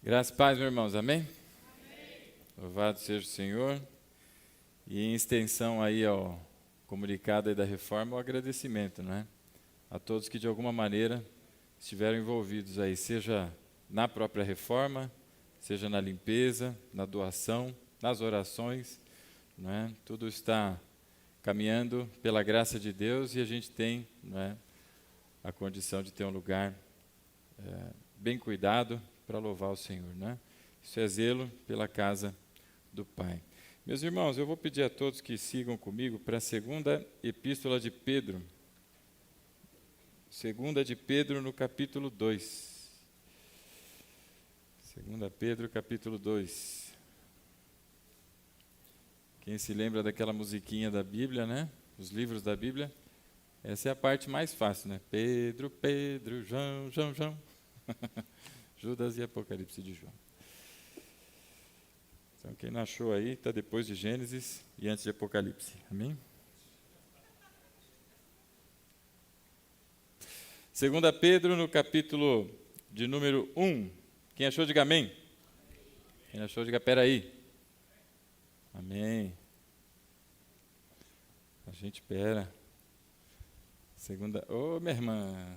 Graças e paz, meus irmãos, amém? Louvado seja o Senhor. E em extensão aí ao comunicado aí da reforma, o agradecimento, né? A todos que de alguma maneira estiveram envolvidos aí, seja na própria reforma, seja na limpeza, na doação, nas orações, né? Tudo está caminhando pela graça de Deus e a gente tem, né, a condição de ter um lugar bem cuidado para louvar o Senhor, né? Isso é zelo pela casa do Pai. Meus irmãos, eu vou pedir a todos que sigam comigo para a segunda epístola de Pedro. Segunda de Pedro no capítulo 2. Segunda Pedro, capítulo 2. Quem se lembra daquela musiquinha da Bíblia, né? Os livros da Bíblia. Essa é a parte mais fácil, né? Pedro, Pedro, João, João, João. Judas e Apocalipse de João. Então, quem não achou aí, está depois de Gênesis e antes de Apocalipse. Amém? 2 Pedro, no capítulo de número 1. Quem achou, diga amém. Quem achou, diga peraí. Amém. A gente espera. Segunda. Ô, minha irmã,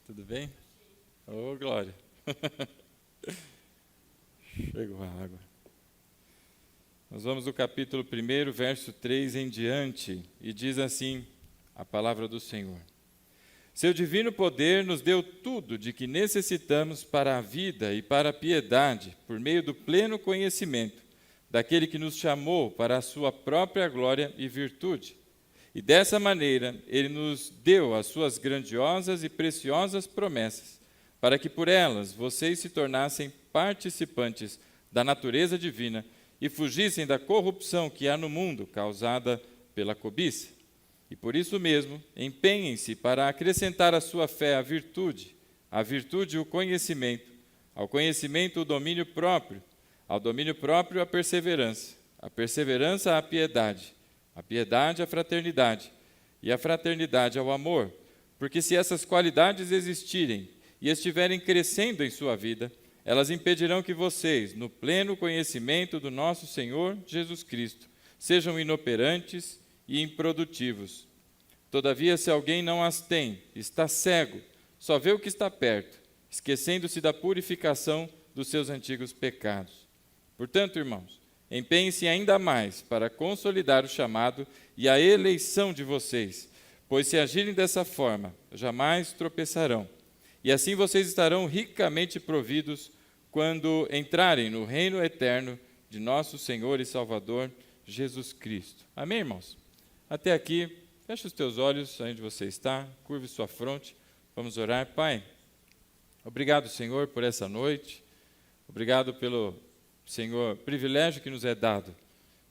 tudo bem? Ô, glória. Chegou a água. Nós vamos do capítulo 1, verso 3 em diante, e diz assim a palavra do Senhor. Seu divino poder nos deu tudo de que necessitamos para a vida e para a piedade, por meio do pleno conhecimento daquele que nos chamou para a sua própria glória e virtude. E dessa maneira, ele nos deu as suas grandiosas e preciosas promessas, para que por elas vocês se tornassem participantes da natureza divina e fugissem da corrupção que há no mundo causada pela cobiça. E por isso mesmo, empenhem-se para acrescentar à sua fé a virtude o conhecimento, ao conhecimento o domínio próprio, ao domínio próprio a perseverança a piedade a fraternidade e a fraternidade ao amor, porque se essas qualidades existirem e estiverem crescendo em sua vida, elas impedirão que vocês, no pleno conhecimento do nosso Senhor Jesus Cristo, sejam inoperantes e improdutivos. Todavia, se alguém não as tem, está cego, só vê o que está perto, esquecendo-se da purificação dos seus antigos pecados. Portanto, irmãos, empenhem-se ainda mais para consolidar o chamado e a eleição de vocês, pois se agirem dessa forma, jamais tropeçarão. E assim vocês estarão ricamente providos quando entrarem no reino eterno de nosso Senhor e Salvador, Jesus Cristo. Amém, irmãos? Até aqui, feche os teus olhos, onde você está, curve sua fronte, vamos orar. Pai, obrigado, Senhor, por essa noite, obrigado pelo, Senhor, privilégio que nos é dado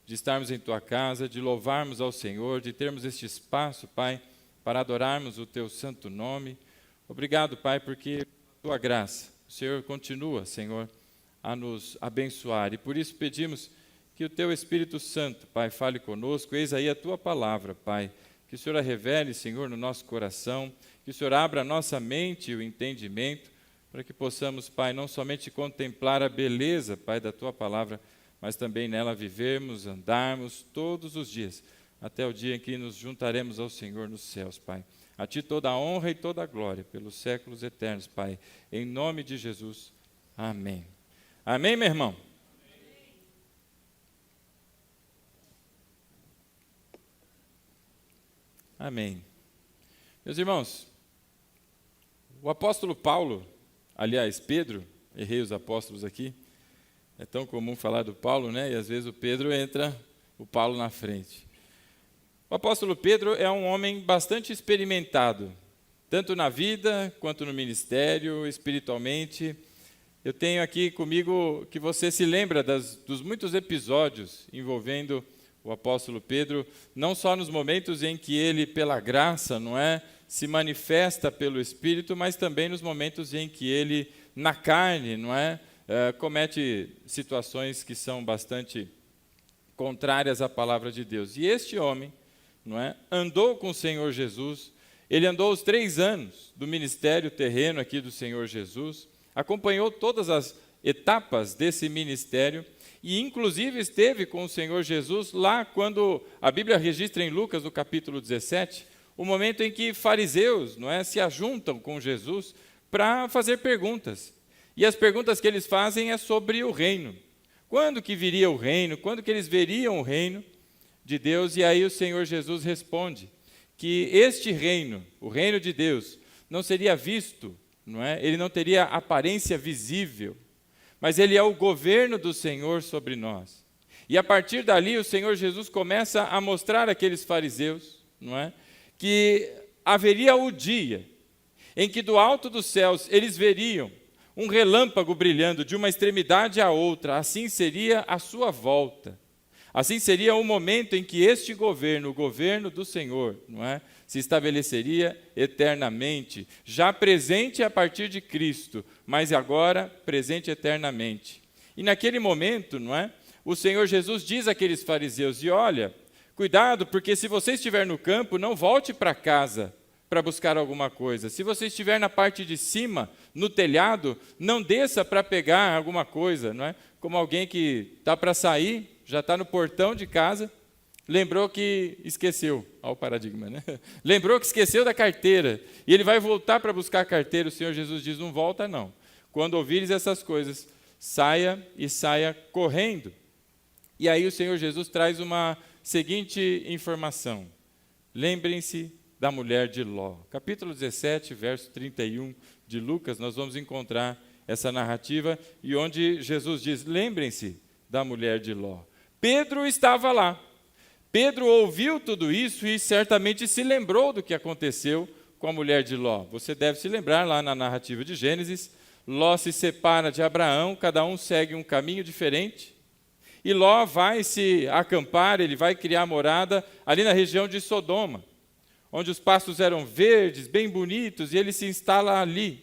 de estarmos em Tua casa, de louvarmos ao Senhor, de termos este espaço, Pai, para adorarmos o Teu santo nome. Obrigado, Pai, porque a Tua graça, o Senhor continua, Senhor, a nos abençoar. E por isso pedimos que o Teu Espírito Santo, Pai, fale conosco. Eis aí a Tua palavra, Pai. Que o Senhor a revele, Senhor, no nosso coração. Que o Senhor abra a nossa mente e o entendimento, para que possamos, Pai, não somente contemplar a beleza, Pai, da Tua palavra, mas também nela vivermos, andarmos todos os dias, até o dia em que nos juntaremos ao Senhor nos céus, Pai. A Ti toda a honra e toda a glória, pelos séculos eternos, Pai. Em nome de Jesus. Amém. Amém, meu irmão? Amém. Meus irmãos, o apóstolo Paulo, aliás, Pedro, errei os apóstolos aqui, é tão comum falar do Paulo, né? E às vezes o Pedro entra, o Paulo na frente. O apóstolo Pedro é um homem bastante experimentado, tanto na vida quanto no ministério, espiritualmente. Eu tenho aqui comigo que você se lembra dos muitos episódios envolvendo o apóstolo Pedro, não só nos momentos em que ele, pela graça, não é, se manifesta pelo Espírito, mas também nos momentos em que ele, na carne, não é, comete situações que são bastante contrárias à palavra de Deus. E este homem, não é, andou com o Senhor Jesus, ele andou os 3 anos do ministério terreno aqui do Senhor Jesus, acompanhou todas as etapas desse ministério, e inclusive esteve com o Senhor Jesus lá quando a Bíblia registra em Lucas, no capítulo 17, o momento em que fariseus, não é, se ajuntam com Jesus para fazer perguntas. E as perguntas que eles fazem é sobre o reino. Quando que viria o reino? Quando que eles veriam o reino de Deus? E aí o Senhor Jesus responde que este reino, o reino de Deus, não seria visto, não é? Ele não teria aparência visível, mas ele é o governo do Senhor sobre nós. E a partir dali o Senhor Jesus começa a mostrar àqueles fariseus, não é, que haveria o dia em que do alto dos céus eles veriam um relâmpago brilhando de uma extremidade à outra, assim seria a sua volta. Assim seria o momento em que este governo, o governo do Senhor, não é, se estabeleceria eternamente, já presente a partir de Cristo, mas agora presente eternamente. E naquele momento, não é, o Senhor Jesus diz àqueles fariseus: e olha, cuidado, porque se você estiver no campo, não volte para casa para buscar alguma coisa. Se você estiver na parte de cima, no telhado, não desça para pegar alguma coisa, não é? Como alguém que está para sair, já está no portão de casa, lembrou que esqueceu, olha o paradigma, né? Lembrou que esqueceu da carteira, e ele vai voltar para buscar a carteira. O Senhor Jesus diz: não volta não. Quando ouvires essas coisas, saia e saia correndo. E aí o Senhor Jesus traz uma seguinte informação: lembrem-se da mulher de Ló. Capítulo 17, verso 31 de Lucas, nós vamos encontrar essa narrativa, e onde Jesus diz: lembrem-se da mulher de Ló. Pedro estava lá. Pedro ouviu tudo isso e certamente se lembrou do que aconteceu com a mulher de Ló. Você deve se lembrar lá na narrativa de Gênesis, Ló se separa de Abraão, cada um segue um caminho diferente, e Ló vai se acampar, ele vai criar morada ali na região de Sodoma, onde os pastos eram verdes, bem bonitos, e ele se instala ali.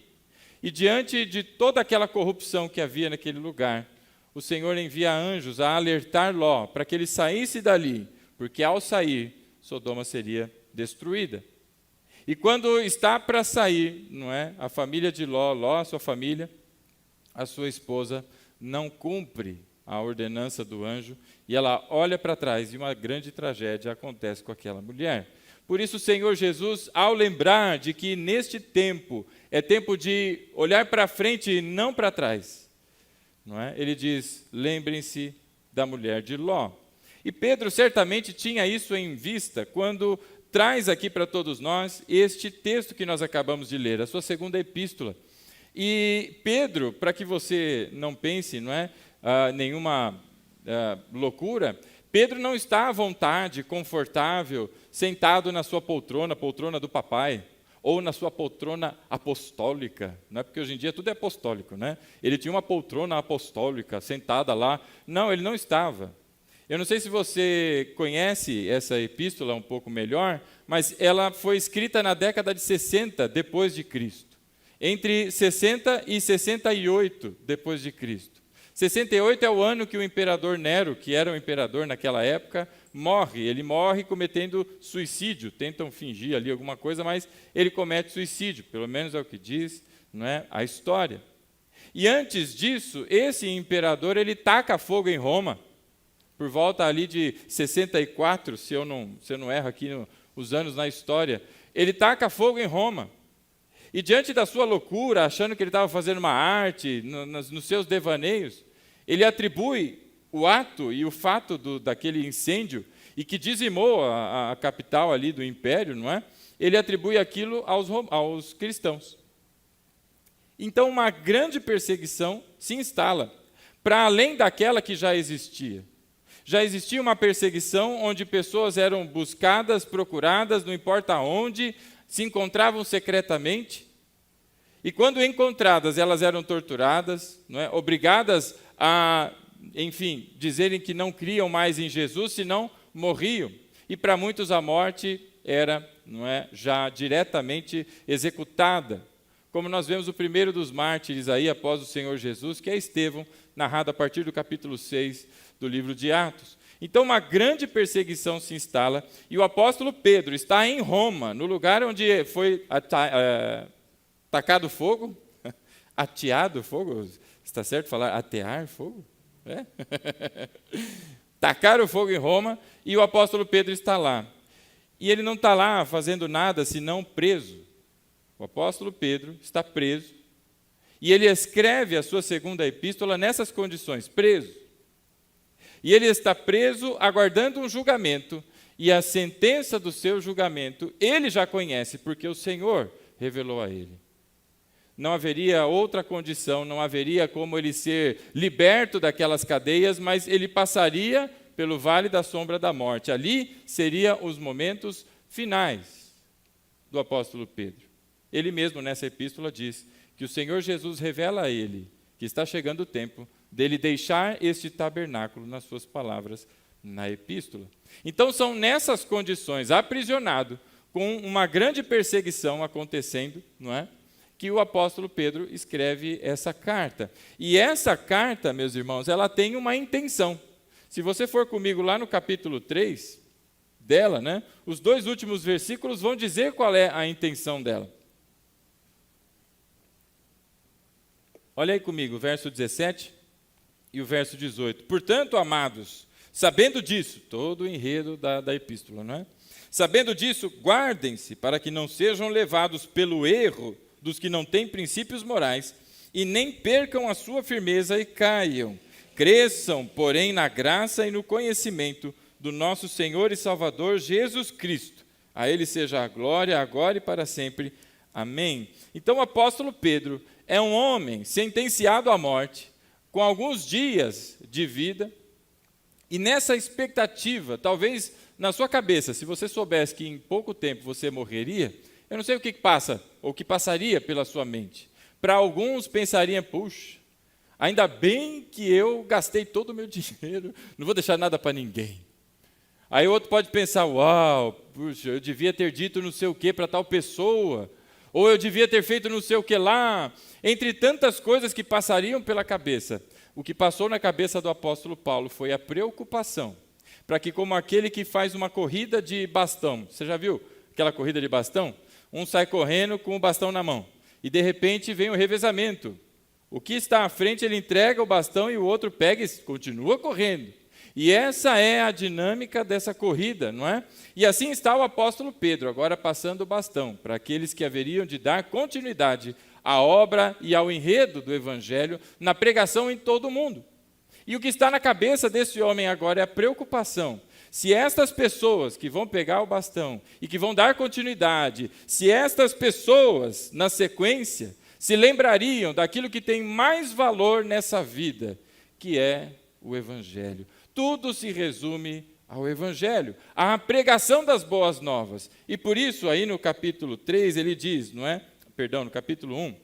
E diante de toda aquela corrupção que havia naquele lugar, o Senhor envia anjos a alertar Ló para que ele saísse dali, porque ao sair, Sodoma seria destruída. E quando está para sair, não é, a família de Ló, a sua família, a sua esposa, não cumpre a ordenança do anjo, e ela olha para trás, e uma grande tragédia acontece com aquela mulher. Por isso o Senhor Jesus, ao lembrar de que neste tempo é tempo de olhar para frente e não para trás, não é? Ele diz: lembrem-se da mulher de Ló. E Pedro certamente tinha isso em vista quando traz aqui para todos nós este texto que nós acabamos de ler, a sua segunda epístola. E Pedro, para que você não pense, não é, nenhuma loucura, Pedro não está à vontade, confortável, sentado na sua poltrona, poltrona do papai, ou na sua poltrona apostólica, não é, porque hoje em dia tudo é apostólico, né? Ele tinha uma poltrona apostólica sentada lá. Não, ele não estava. Eu não sei se você conhece essa epístola um pouco melhor, mas ela foi escrita na década de 60 depois de Cristo. Entre 60 e 68 depois de Cristo. 68 é o ano que o imperador Nero, que era o imperador naquela época, morre. Ele morre cometendo suicídio. Tentam fingir ali alguma coisa, mas ele comete suicídio. Pelo menos é o que diz, não é, a história. E antes disso, esse imperador, ele taca fogo em Roma. Por volta ali de 64, se eu não erro aqui os anos na história, ele taca fogo em Roma. E diante da sua loucura, achando que ele estava fazendo uma arte, nos seus devaneios, ele atribui o ato e o fato daquele incêndio, e que dizimou a capital ali do império, não é? Ele atribui aquilo aos cristãos. Então, uma grande perseguição se instala, para além daquela que já existia. Já existia uma perseguição onde pessoas eram buscadas, procuradas, não importa onde, se encontravam secretamente, e quando encontradas, elas eram torturadas, não é? Obrigadas a, enfim, dizerem que não criam mais em Jesus, senão morriam. E para muitos a morte era, não é, já diretamente executada. Como nós vemos o primeiro dos mártires aí, após o Senhor Jesus, que é Estevão, narrado a partir do capítulo 6 do livro de Atos. Então, uma grande perseguição se instala, e o apóstolo Pedro está em Roma, no lugar onde foi tacado fogo, ateado fogo, Está certo falar atear fogo? É? Tacaram o fogo em Roma e o apóstolo Pedro está lá. E ele não está lá fazendo nada senão preso. O apóstolo Pedro está preso. E ele escreve a sua segunda epístola nessas condições, preso. E ele está preso aguardando um julgamento. E a sentença do seu julgamento ele já conhece, porque o Senhor revelou a ele. Não haveria outra condição, não haveria como ele ser liberto daquelas cadeias, mas ele passaria pelo vale da sombra da morte. Ali seriam os momentos finais do apóstolo Pedro. Ele mesmo nessa epístola diz que o Senhor Jesus revela a ele que está chegando o tempo dele deixar este tabernáculo, nas suas palavras na epístola. Então são nessas condições, aprisionado, com uma grande perseguição acontecendo, não é? Que o apóstolo Pedro escreve essa carta. E essa carta, meus irmãos, ela tem uma intenção. Se você for comigo lá no capítulo 3 dela, né, os 2 últimos versículos vão dizer qual é a intenção dela. Olha aí comigo, o verso 17 e o verso 18. Portanto, amados, sabendo disso, todo o enredo da epístola, não é? Sabendo disso, guardem-se para que não sejam levados pelo erro dos que não têm princípios morais, e nem percam a sua firmeza e caiam. Cresçam, porém, na graça e no conhecimento do nosso Senhor e Salvador Jesus Cristo. A Ele seja a glória, agora e para sempre. Amém. Então o apóstolo Pedro é um homem sentenciado à morte, com alguns dias de vida, e nessa expectativa, talvez na sua cabeça, se você soubesse que em pouco tempo você morreria, eu não sei o que passa, ou o que passaria pela sua mente. Para alguns pensariam, puxa, ainda bem que eu gastei todo o meu dinheiro, não vou deixar nada para ninguém. Aí o outro pode pensar, uau, puxa, eu devia ter dito não sei o que para tal pessoa, ou eu devia ter feito não sei o que lá, entre tantas coisas que passariam pela cabeça. O que passou na cabeça do apóstolo Paulo foi a preocupação, para que como aquele que faz uma corrida de bastão, você já viu aquela corrida de bastão? Um sai correndo com o bastão na mão, e de repente vem o revezamento. O que está à frente, ele entrega o bastão e o outro pega e continua correndo. E essa é a dinâmica dessa corrida, não é? E assim está o apóstolo Pedro, agora passando o bastão para aqueles que haveriam de dar continuidade à obra e ao enredo do Evangelho na pregação em todo o mundo. E o que está na cabeça desse homem agora é a preocupação. Se estas pessoas que vão pegar o bastão e que vão dar continuidade, se estas pessoas, na sequência, se lembrariam daquilo que tem mais valor nessa vida, que é o Evangelho. Tudo se resume ao Evangelho, à pregação das boas novas. E por isso, aí no capítulo 3, ele diz, não é? Perdão, no capítulo 1,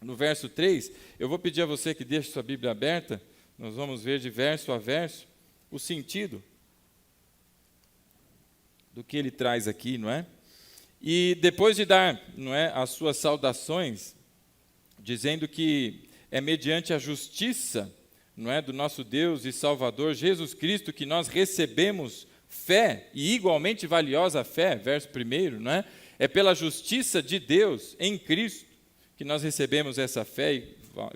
no verso 3, eu vou pedir a você que deixe sua Bíblia aberta, nós vamos ver de verso a verso o sentido do que ele traz aqui, não é? E depois de dar, não é, as suas saudações, dizendo que é mediante a justiça, não é, do nosso Deus e Salvador Jesus Cristo que nós recebemos fé, e igualmente valiosa fé, verso 1, não é? É pela justiça de Deus em Cristo que nós recebemos essa fé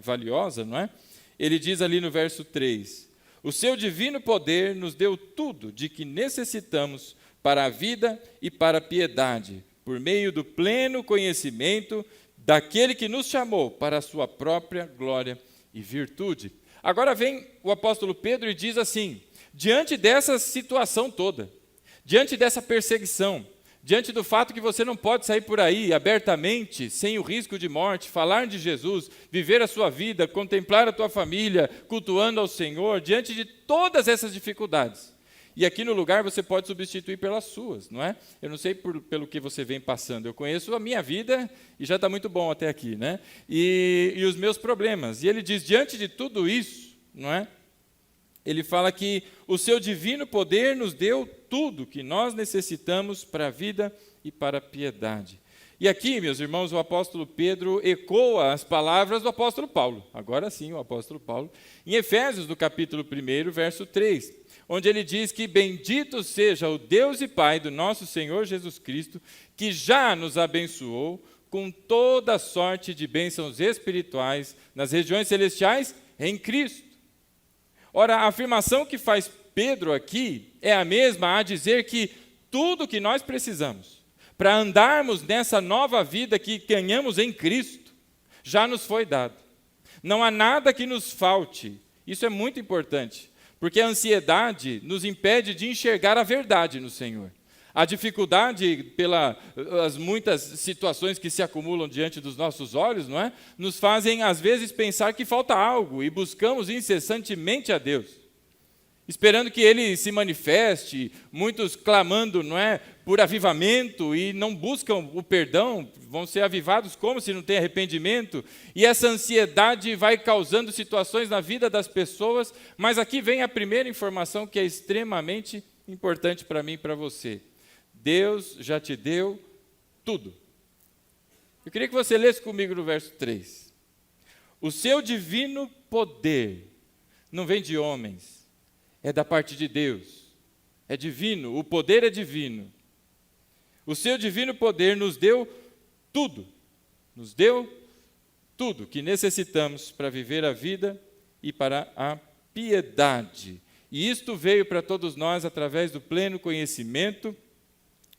valiosa, não é? Ele diz ali no verso 3, o seu divino poder nos deu tudo de que necessitamos para a vida e para a piedade, por meio do pleno conhecimento daquele que nos chamou para a sua própria glória e virtude. Agora vem o apóstolo Pedro e diz assim, diante dessa situação toda, diante dessa perseguição, diante do fato que você não pode sair por aí abertamente, sem o risco de morte, falar de Jesus, viver a sua vida, contemplar a tua família, cultuando ao Senhor, diante de todas essas dificuldades. E aqui no lugar você pode substituir pelas suas, não é? Eu não sei pelo que você vem passando, eu conheço a minha vida e já está muito bom até aqui, né? E os meus problemas. E ele diz, diante de tudo isso, não é? Ele fala que o seu divino poder nos deu tudo que nós necessitamos para a vida e para a piedade. E aqui, meus irmãos, o apóstolo Pedro ecoa as palavras do apóstolo Paulo. Agora sim, o apóstolo Paulo. Em Efésios, no capítulo 1, verso 3, onde ele diz que bendito seja o Deus e Pai do nosso Senhor Jesus Cristo, que já nos abençoou com toda sorte de bênçãos espirituais nas regiões celestiais em Cristo. Ora, a afirmação que faz Pedro aqui é a mesma a dizer que tudo que nós precisamos para andarmos nessa nova vida que ganhamos em Cristo já nos foi dado. Não há nada que nos falte. Isso é muito importante, porque a ansiedade nos impede de enxergar a verdade no Senhor. A dificuldade pelas muitas situações que se acumulam diante dos nossos olhos, não é? Nos fazem, às vezes, pensar que falta algo e buscamos incessantemente a Deus, esperando que Ele se manifeste, muitos clamando, não é, por avivamento e não buscam o perdão, vão ser avivados como se não tem arrependimento, e essa ansiedade vai causando situações na vida das pessoas, mas aqui vem a primeira informação que é extremamente importante para mim e para você. Deus já te deu tudo. Eu queria que você lesse comigo no verso 3. O seu divino poder não vem de homens, é da parte de Deus. É divino, o poder é divino. O seu divino poder nos deu tudo que necessitamos para viver a vida e para a piedade. E isto veio para todos nós através do pleno conhecimento,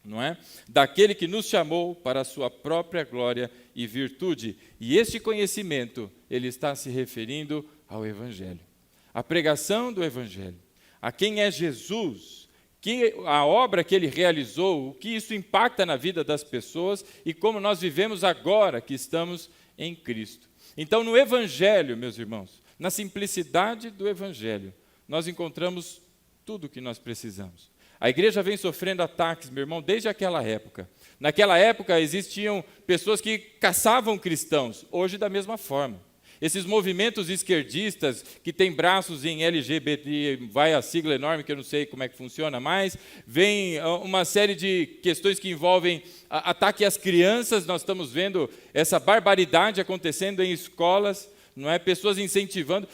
não é? Daquele que nos chamou para a sua própria glória e virtude. E este conhecimento, ele está se referindo ao Evangelho. A pregação do Evangelho. A quem é Jesus, que a obra que ele realizou, o que isso impacta na vida das pessoas e como nós vivemos agora que estamos em Cristo. Então, no Evangelho, meus irmãos, na simplicidade do Evangelho, nós encontramos tudo o que nós precisamos. A igreja vem sofrendo ataques, meu irmão, desde aquela época. Naquela época existiam pessoas que caçavam cristãos, hoje da mesma forma. Esses movimentos esquerdistas que têm braços em LGBT, vai a sigla enorme que eu não sei como é que funciona mais, vem uma série de questões que envolvem ataque às crianças, nós estamos vendo essa barbaridade acontecendo em escolas, não é? Pessoas incentivando,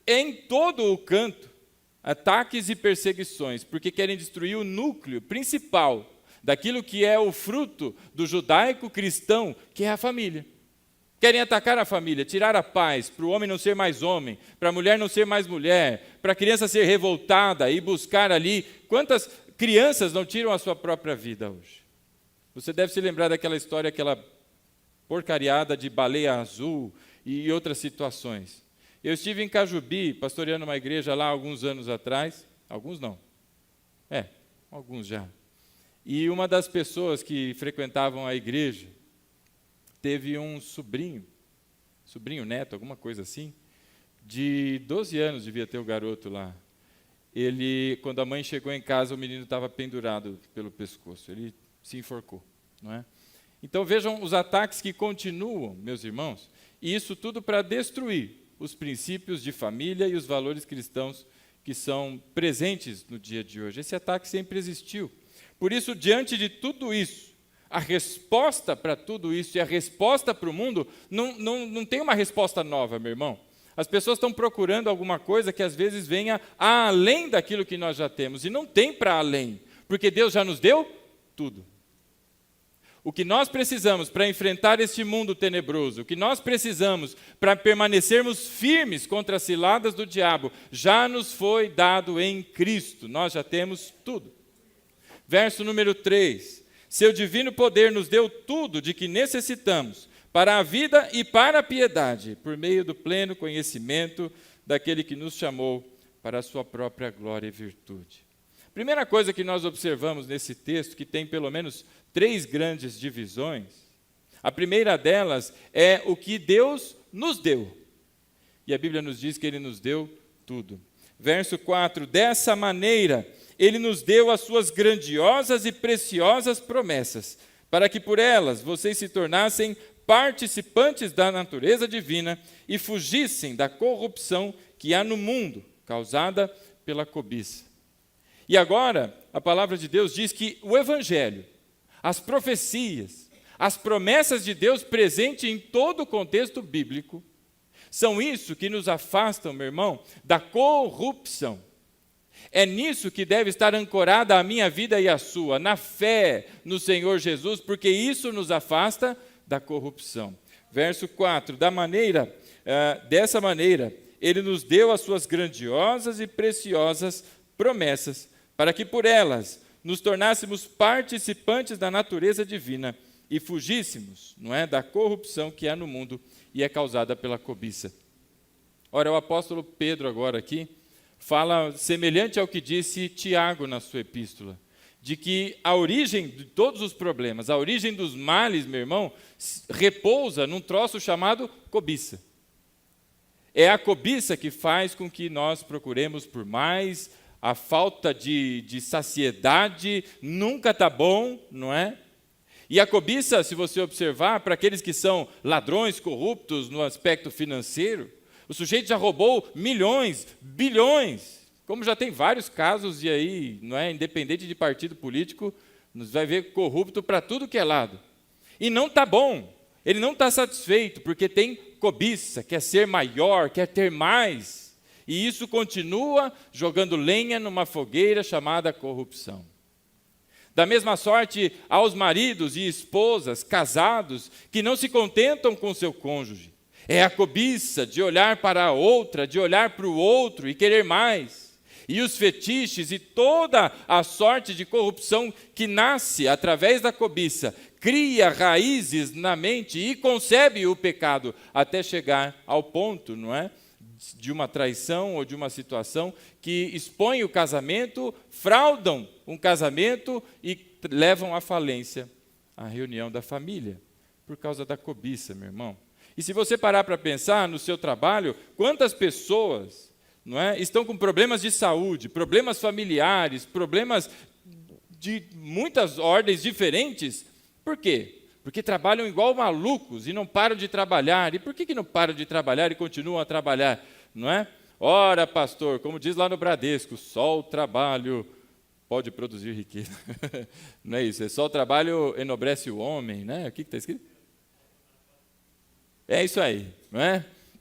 em todo o canto, ataques e perseguições, porque querem destruir o núcleo principal daquilo que é o fruto do judaico cristão, que é a família. Querem atacar a família, tirar a paz, para o homem não ser mais homem, para a mulher não ser mais mulher, para a criança ser revoltada e buscar ali. Quantas crianças não tiram a sua própria vida hoje? Você deve se lembrar daquela história, aquela porcariada de baleia azul e outras situações. Eu estive em Cajubi, pastoreando uma igreja lá alguns anos atrás, alguns não, alguns já. E uma das pessoas que frequentavam a igreja teve um sobrinho neto, alguma coisa assim, de 12 anos devia ter o garoto lá. Ele, quando a mãe chegou em casa, o menino estava pendurado pelo pescoço, ele se enforcou, não é? Então vejam os ataques que continuam, meus irmãos, e isso tudo para destruir os princípios de família e os valores cristãos que são presentes no dia de hoje. Esse ataque sempre existiu. Por isso, diante de tudo isso, a resposta para tudo isso e a resposta para o mundo não tem uma resposta nova, meu irmão. As pessoas estão procurando alguma coisa que às vezes venha além daquilo que nós já temos, e não tem para além, porque Deus já nos deu tudo. O que nós precisamos para enfrentar este mundo tenebroso, o que nós precisamos para permanecermos firmes contra as ciladas do diabo, já nos foi dado em Cristo. Nós já temos tudo. Verso número 3. Seu divino poder nos deu tudo de que necessitamos para a vida e para a piedade, por meio do pleno conhecimento daquele que nos chamou para a sua própria glória e virtude. Primeira coisa que nós observamos nesse texto, que tem pelo menos 3 grandes divisões. A primeira delas é o que Deus nos deu. E a Bíblia nos diz que Ele nos deu tudo. Verso 4, dessa maneira, Ele nos deu as suas grandiosas e preciosas promessas, para que por elas vocês se tornassem participantes da natureza divina e fugissem da corrupção que há no mundo, causada pela cobiça. E agora, a palavra de Deus diz que o Evangelho, as profecias, as promessas de Deus presentes em todo o contexto bíblico, são isso que nos afastam, meu irmão, da corrupção. É nisso que deve estar ancorada a minha vida e a sua, na fé no Senhor Jesus, porque isso nos afasta da corrupção. Verso 4, dessa maneira, ele nos deu as suas grandiosas e preciosas promessas, para que por elas nos tornássemos participantes da natureza divina e fugíssemos, da corrupção que há no mundo e é causada pela cobiça. Ora, o apóstolo Pedro agora aqui fala semelhante ao que disse Tiago na sua epístola, de que a origem de todos os problemas, a origem dos males, meu irmão, repousa num troço chamado cobiça. É a cobiça que faz com que nós procuremos por mais, a falta de saciedade nunca está bom, não é? E a cobiça, se você observar, para aqueles que são ladrões, corruptos no aspecto financeiro, o sujeito já roubou milhões, bilhões, como já tem vários casos, e aí, independente de partido político, nos vai ver corrupto para tudo que é lado. E não está bom, ele não está satisfeito, porque tem cobiça, quer ser maior, quer ter mais. E isso continua jogando lenha numa fogueira chamada corrupção. Da mesma sorte, aos maridos e esposas casados que não se contentam com seu cônjuge. É a cobiça de olhar para a outra, de olhar para o outro e querer mais. E os fetiches e toda a sorte de corrupção que nasce através da cobiça, cria raízes na mente e concebe o pecado até chegar ao ponto, de uma traição ou de uma situação que expõe o casamento, fraudam um casamento e levam à falência a reunião da família, por causa da cobiça, meu irmão. E se você parar para pensar no seu trabalho, quantas pessoas estão com problemas de saúde, problemas familiares, problemas de muitas ordens diferentes? Por quê? Porque trabalham igual malucos e não param de trabalhar. E por que não param de trabalhar e continuam a trabalhar? Ora, pastor, como diz lá no Bradesco, só o trabalho pode produzir riqueza. Não é isso, é só o trabalho enobrece o homem, O que está escrito? É isso aí,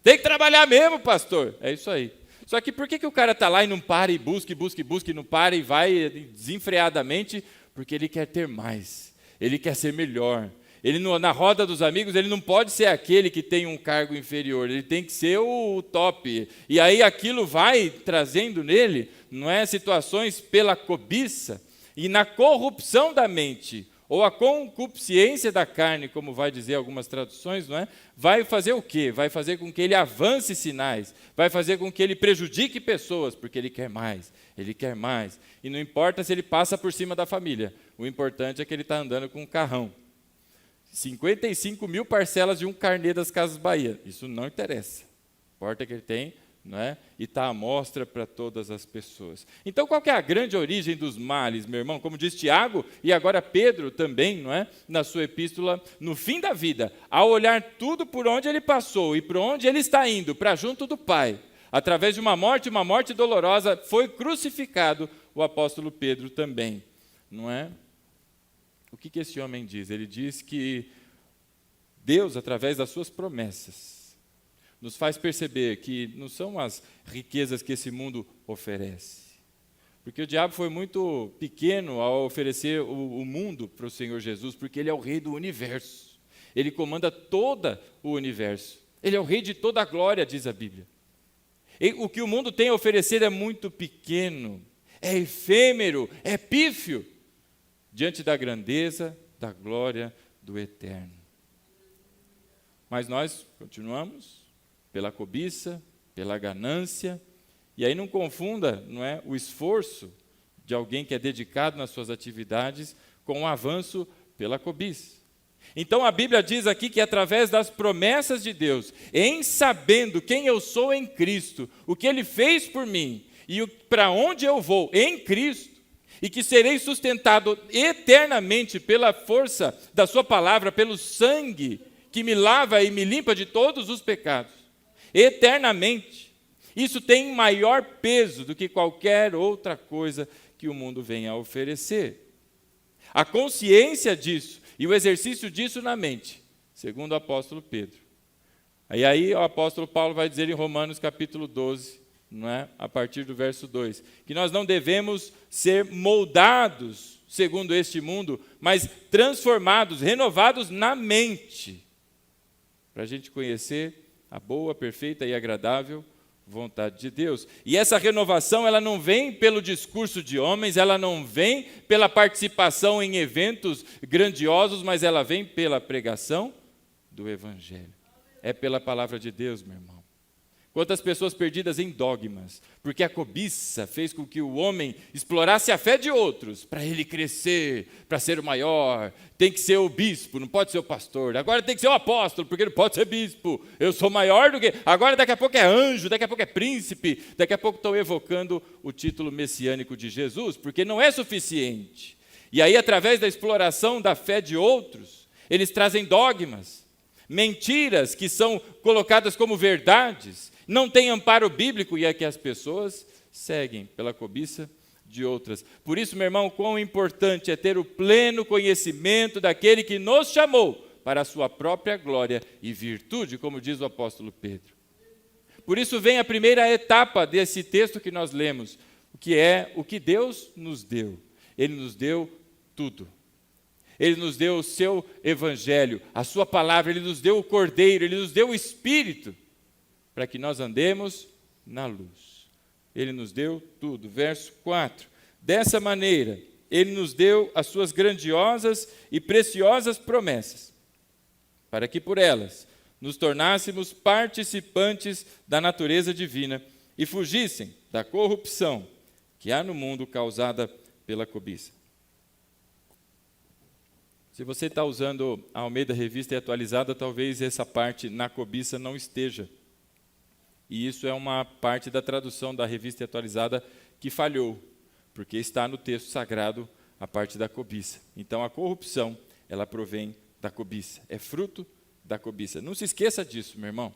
Tem que trabalhar mesmo, pastor. É isso aí. Só que por que o cara está lá e não para e busca, e não para e vai desenfreadamente? Porque ele quer ter mais, ele quer ser melhor. Ele na roda dos amigos, ele não pode ser aquele que tem um cargo inferior, ele tem que ser o top. E aí aquilo vai trazendo nele, situações pela cobiça e na corrupção da mente, ou a concupiscência da carne, como vai dizer algumas traduções, vai fazer o quê? Vai fazer com que ele avance sinais, vai fazer com que ele prejudique pessoas, porque ele quer mais. E não importa se ele passa por cima da família, o importante é que ele está andando com um carrão. 55 mil parcelas de um carnê das Casas Bahia, isso não interessa. Importa que ele tem, e está à mostra para todas as pessoas. Então, qual que é a grande origem dos males, meu irmão? Como diz Tiago, e agora Pedro também, na sua epístola, no fim da vida, ao olhar tudo por onde ele passou e por onde ele está indo, para junto do Pai, através de uma morte dolorosa, foi crucificado o apóstolo Pedro também, O que esse homem diz? Ele diz que Deus, através das suas promessas, nos faz perceber que não são as riquezas que esse mundo oferece. Porque o diabo foi muito pequeno ao oferecer o mundo para o Senhor Jesus, porque ele é o rei do universo. Ele comanda todo o universo. Ele é o rei de toda a glória, diz a Bíblia. E o que o mundo tem a oferecer é muito pequeno, é efêmero, é pífio, diante da grandeza, da glória do Eterno. Mas nós continuamos pela cobiça, pela ganância, e aí não confunda, o esforço de alguém que é dedicado nas suas atividades com o avanço pela cobiça. Então a Bíblia diz aqui que através das promessas de Deus, em sabendo quem eu sou em Cristo, o que Ele fez por mim e para onde eu vou em Cristo, e que serei sustentado eternamente pela força da sua palavra, pelo sangue que me lava e me limpa de todos os pecados, eternamente. Isso tem maior peso do que qualquer outra coisa que o mundo venha a oferecer. A consciência disso e o exercício disso na mente, segundo o apóstolo Pedro. Aí o apóstolo Paulo vai dizer em Romanos capítulo 12, a partir do verso 2, que nós não devemos ser moldados segundo este mundo, mas transformados, renovados na mente, para a gente conhecer a boa, perfeita e agradável vontade de Deus. E essa renovação, ela não vem pelo discurso de homens, ela não vem pela participação em eventos grandiosos, mas ela vem pela pregação do Evangelho. É pela palavra de Deus, meu irmão. Quantas pessoas perdidas em dogmas, porque a cobiça fez com que o homem explorasse a fé de outros, para ele crescer, para ser o maior. Tem que ser o bispo, não pode ser o pastor. Agora tem que ser o apóstolo, porque não pode ser bispo. Eu sou maior do que... Agora daqui a pouco é anjo, daqui a pouco é príncipe, daqui a pouco estão evocando o título messiânico de Jesus, porque não é suficiente. E aí, através da exploração da fé de outros, eles trazem dogmas, mentiras que são colocadas como verdades, não tem amparo bíblico, e é que as pessoas seguem pela cobiça de outras. Por isso, meu irmão, quão importante é ter o pleno conhecimento daquele que nos chamou para a sua própria glória e virtude, como diz o apóstolo Pedro. Por isso vem a primeira etapa desse texto que nós lemos, que é o que Deus nos deu. Ele nos deu tudo. Ele nos deu o seu evangelho, a sua palavra, ele nos deu o Cordeiro, ele nos deu o Espírito, para que nós andemos na luz. Ele nos deu tudo. Verso 4. Dessa maneira, ele nos deu as suas grandiosas e preciosas promessas, para que por elas nos tornássemos participantes da natureza divina e fugissem da corrupção que há no mundo causada pela cobiça. Se você está usando a Almeida Revista e Atualizada, talvez essa parte na cobiça não esteja. E isso é uma parte da tradução da Revista Atualizada que falhou, porque está no texto sagrado a parte da cobiça. Então, a corrupção, ela provém da cobiça, é fruto da cobiça. Não se esqueça disso, meu irmão,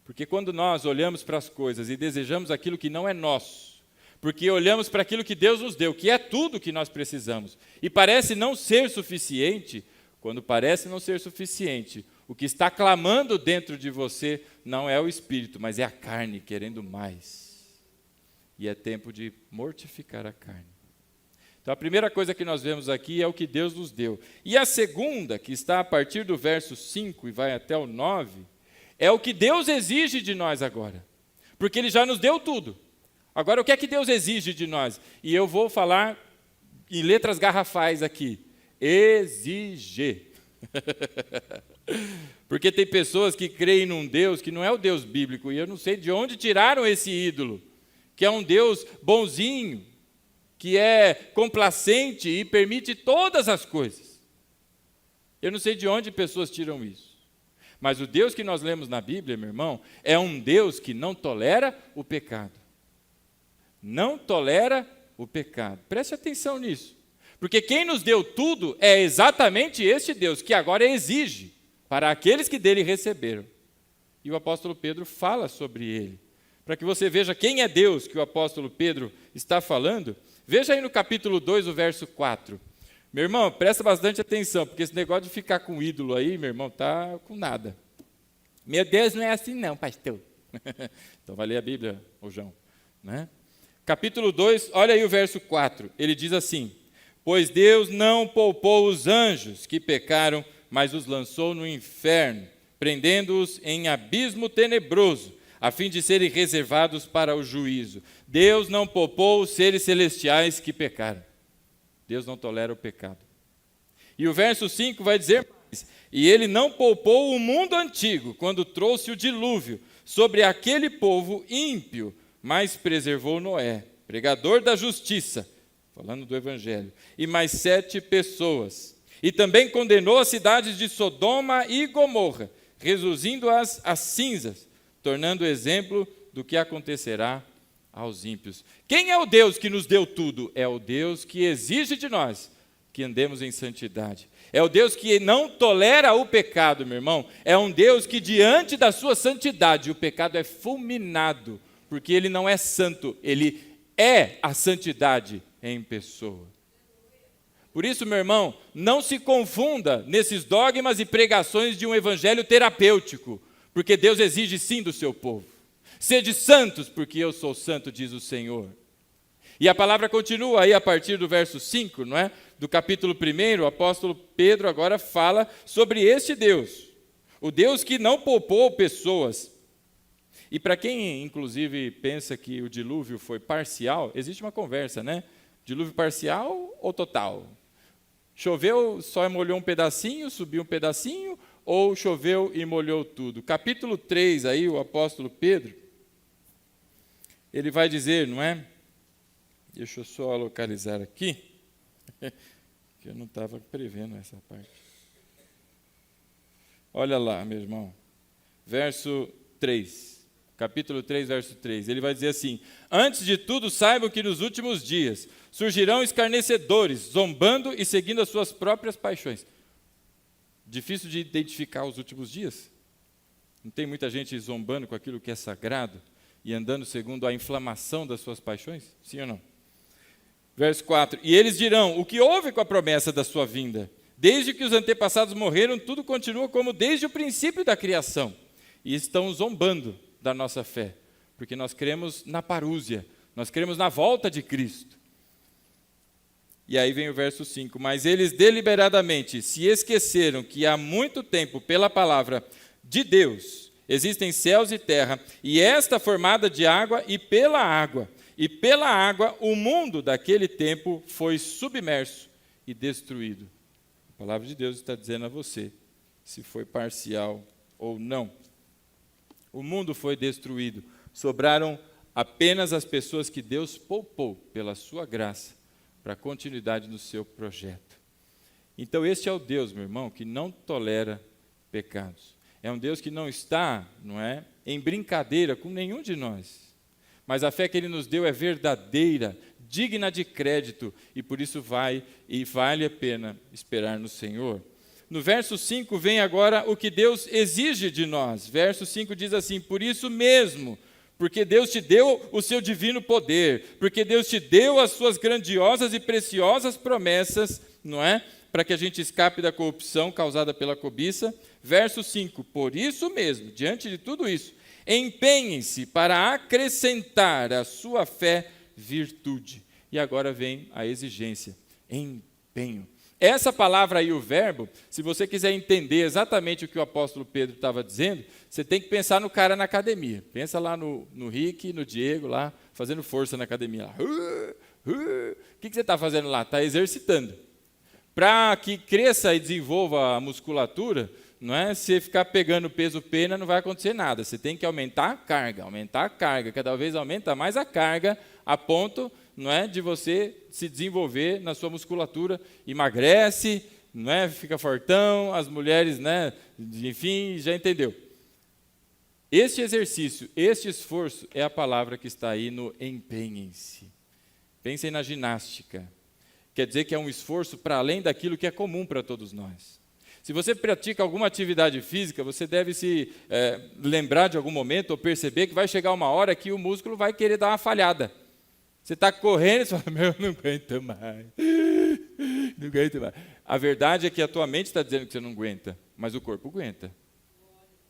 porque quando nós olhamos para as coisas e desejamos aquilo que não é nosso, porque olhamos para aquilo que Deus nos deu, que é tudo que nós precisamos, e parece não ser suficiente, quando parece não ser suficiente, o que está clamando dentro de você não é o espírito, mas é a carne querendo mais. E é tempo de mortificar a carne. Então, a primeira coisa que nós vemos aqui é o que Deus nos deu. E a segunda, que está a partir do verso 5 e vai até o 9, é o que Deus exige de nós agora. Porque Ele já nos deu tudo. Agora, o que é que Deus exige de nós? E eu vou falar em letras garrafais aqui. Exigir. Porque tem pessoas que creem num Deus que não é o Deus bíblico, e eu não sei de onde tiraram esse ídolo, que é um Deus bonzinho, que é complacente e permite todas as coisas. Eu não sei de onde pessoas tiram isso. Mas o Deus que nós lemos na Bíblia, meu irmão, é um Deus que não tolera o pecado. Não tolera o pecado. Preste atenção nisso. Porque quem nos deu tudo é exatamente este Deus, que agora exige para aqueles que dele receberam. E o apóstolo Pedro fala sobre ele. Para que você veja quem é Deus que o apóstolo Pedro está falando, veja aí no capítulo 2, o verso 4. Meu irmão, presta bastante atenção, porque esse negócio de ficar com ídolo aí, meu irmão, está com nada. Meu Deus, não é assim não, pastor. Então vai ler a Bíblia, ô João. Né? Capítulo 2, olha aí o verso 4. Ele diz assim: pois Deus não poupou os anjos que pecaram, mas os lançou no inferno, prendendo-os em abismo tenebroso, a fim de serem reservados para o juízo. Deus não poupou os seres celestiais que pecaram. Deus não tolera o pecado. E o verso 5 vai dizer mais: e ele não poupou o mundo antigo, quando trouxe o dilúvio sobre aquele povo ímpio, mas preservou Noé, pregador da justiça, falando do Evangelho, e mais 7 pessoas. E também condenou as cidades de Sodoma e Gomorra, reduzindo-as a cinzas, tornando exemplo do que acontecerá aos ímpios. Quem é o Deus que nos deu tudo? É o Deus que exige de nós que andemos em santidade. É o Deus que não tolera o pecado, meu irmão. É um Deus que, diante da sua santidade, o pecado é fulminado, porque ele não é santo, ele é a santidade em pessoa. Por isso, meu irmão, não se confunda nesses dogmas e pregações de um evangelho terapêutico, porque Deus exige sim do seu povo. Sede santos, porque eu sou santo, diz o Senhor. E a palavra continua aí a partir do verso 5, não é? do capítulo 1, o apóstolo Pedro agora fala sobre este Deus, o Deus que não poupou pessoas. E para quem, inclusive, pensa que o dilúvio foi parcial, existe uma conversa, né? Dilúvio parcial ou total? Choveu, só molhou um pedacinho, subiu um pedacinho, ou choveu e molhou tudo? Capítulo 3, aí, o apóstolo Pedro, ele vai dizer, não é? Deixa eu só localizar aqui, que eu não estava prevendo essa parte. Olha lá, meu irmão, verso 3. Capítulo 3, verso 3, ele vai dizer assim: antes de tudo, saibam que nos últimos dias surgirão escarnecedores, zombando e seguindo as suas próprias paixões. Difícil de identificar os últimos dias? Não tem muita gente zombando com aquilo que é sagrado e andando segundo a inflamação das suas paixões? Sim ou não? Verso 4, e eles dirão, o que houve com a promessa da sua vinda? Desde que os antepassados morreram, tudo continua como desde o princípio da criação. E estão zombando da nossa fé, porque nós cremos na parúzia, nós cremos na volta de Cristo. E aí vem o verso 5, mas eles deliberadamente se esqueceram que há muito tempo, pela palavra de Deus, existem céus e terra, e esta formada de água e pela água o mundo daquele tempo foi submerso e destruído. A palavra de Deus está dizendo a você, se foi parcial ou não. O mundo foi destruído, sobraram apenas as pessoas que Deus poupou pela sua graça para a continuidade do seu projeto. Então este é o Deus, meu irmão, que não tolera pecados. É um Deus que não está, não é, em brincadeira com nenhum de nós. Mas a fé que Ele nos deu é verdadeira, digna de crédito, e por isso vale a pena esperar no Senhor. No verso 5 vem agora o que Deus exige de nós. Verso 5 diz assim, por isso mesmo, porque Deus te deu o seu divino poder, porque Deus te deu as suas grandiosas e preciosas promessas, não é? Para que a gente escape da corrupção causada pela cobiça. Verso 5, por isso mesmo, diante de tudo isso, empenhem-se para acrescentar à sua fé virtude. E agora vem a exigência, empenho. Essa palavra aí, o verbo, se você quiser entender exatamente o que o apóstolo Pedro estava dizendo, você tem que pensar no cara na academia. Pensa lá no Rick, no Diego, lá, fazendo força na academia. Lá. O que você está fazendo lá? Está exercitando. Para que cresça e desenvolva a musculatura, não é? Se ficar pegando peso pena, não vai acontecer nada. Você tem que aumentar a carga. Cada vez aumenta mais a carga, a ponto, não é, de você se desenvolver na sua musculatura, emagrece, não é, fica fortão, as mulheres, né, enfim, já entendeu. Este exercício, este esforço é a palavra que está aí no empenhem-se. Pensem na ginástica. Quer dizer que é um esforço para além daquilo que é comum para todos nós. Se você pratica alguma atividade física, você deve se lembrar de algum momento ou perceber que vai chegar uma hora que o músculo vai querer dar uma falhada. Você está correndo e você fala, meu, não aguento mais. Não aguento mais. A verdade é que a tua mente está dizendo que você não aguenta, mas o corpo aguenta.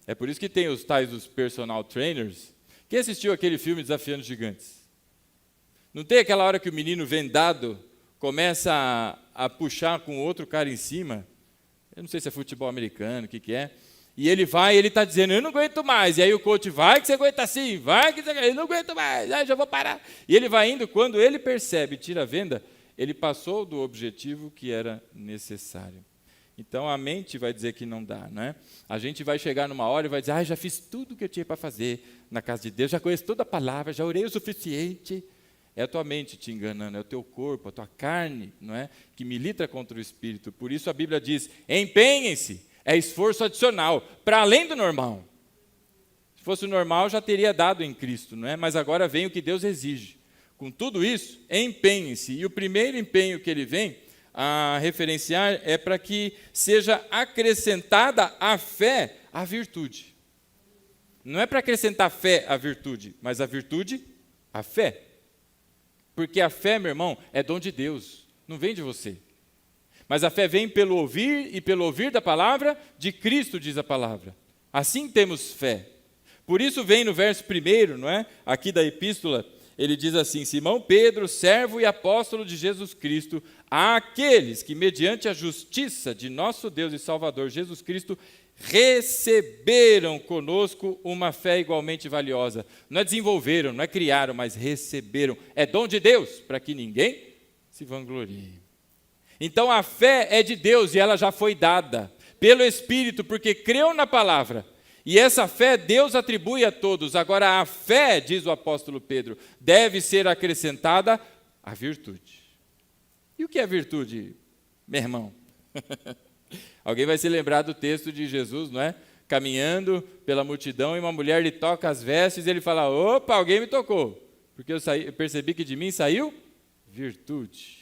É por isso que tem os tais dos personal trainers. Quem assistiu aquele filme Desafiando os Gigantes? Não tem aquela hora que o menino vendado começa a puxar com outro cara em cima? Eu não sei se é futebol americano, o que é. E ele vai, ele está dizendo, eu não aguento mais. E aí o coach, vai que você aguenta sim, vai que você aguenta, eu não aguento mais, já vou parar. E ele vai indo, quando ele percebe, tira a venda, ele passou do objetivo que era necessário. Então a mente vai dizer que não dá, né? A gente vai chegar numa hora e vai dizer, já fiz tudo o que eu tinha para fazer na casa de Deus, já conheço toda a palavra, já orei o suficiente. É a tua mente te enganando, é o teu corpo, a tua carne, não é? Que milita contra o Espírito. Por isso a Bíblia diz, empenhem-se. É esforço adicional, para além do normal. Se fosse o normal, já teria dado em Cristo, não é? Mas agora vem o que Deus exige. Com tudo isso, empenhem-se. E o primeiro empenho que ele vem a referenciar é para que seja acrescentada à fé a virtude. Não é para acrescentar fé à virtude, mas a virtude à fé. Porque a fé, meu irmão, é dom de Deus, não vem de você. Mas a fé vem pelo ouvir, e pelo ouvir da palavra de Cristo, diz a palavra. Assim temos fé. Por isso vem no verso 1, não é? Aqui da epístola, ele diz assim: Simão Pedro, servo e apóstolo de Jesus Cristo, àqueles que, mediante a justiça de nosso Deus e Salvador Jesus Cristo, receberam conosco uma fé igualmente valiosa. Não é desenvolveram, não é criaram, mas receberam. É dom de Deus, para que ninguém se vanglorie. Então a fé é de Deus e ela já foi dada pelo Espírito, porque creu na palavra. E essa fé Deus atribui a todos. Agora a fé, diz o apóstolo Pedro, deve ser acrescentada à virtude. E o que é virtude, meu irmão? Alguém vai se lembrar do texto de Jesus, não é? Caminhando pela multidão e uma mulher lhe toca as vestes e ele fala: opa, alguém me tocou, porque eu percebi que de mim saiu virtude.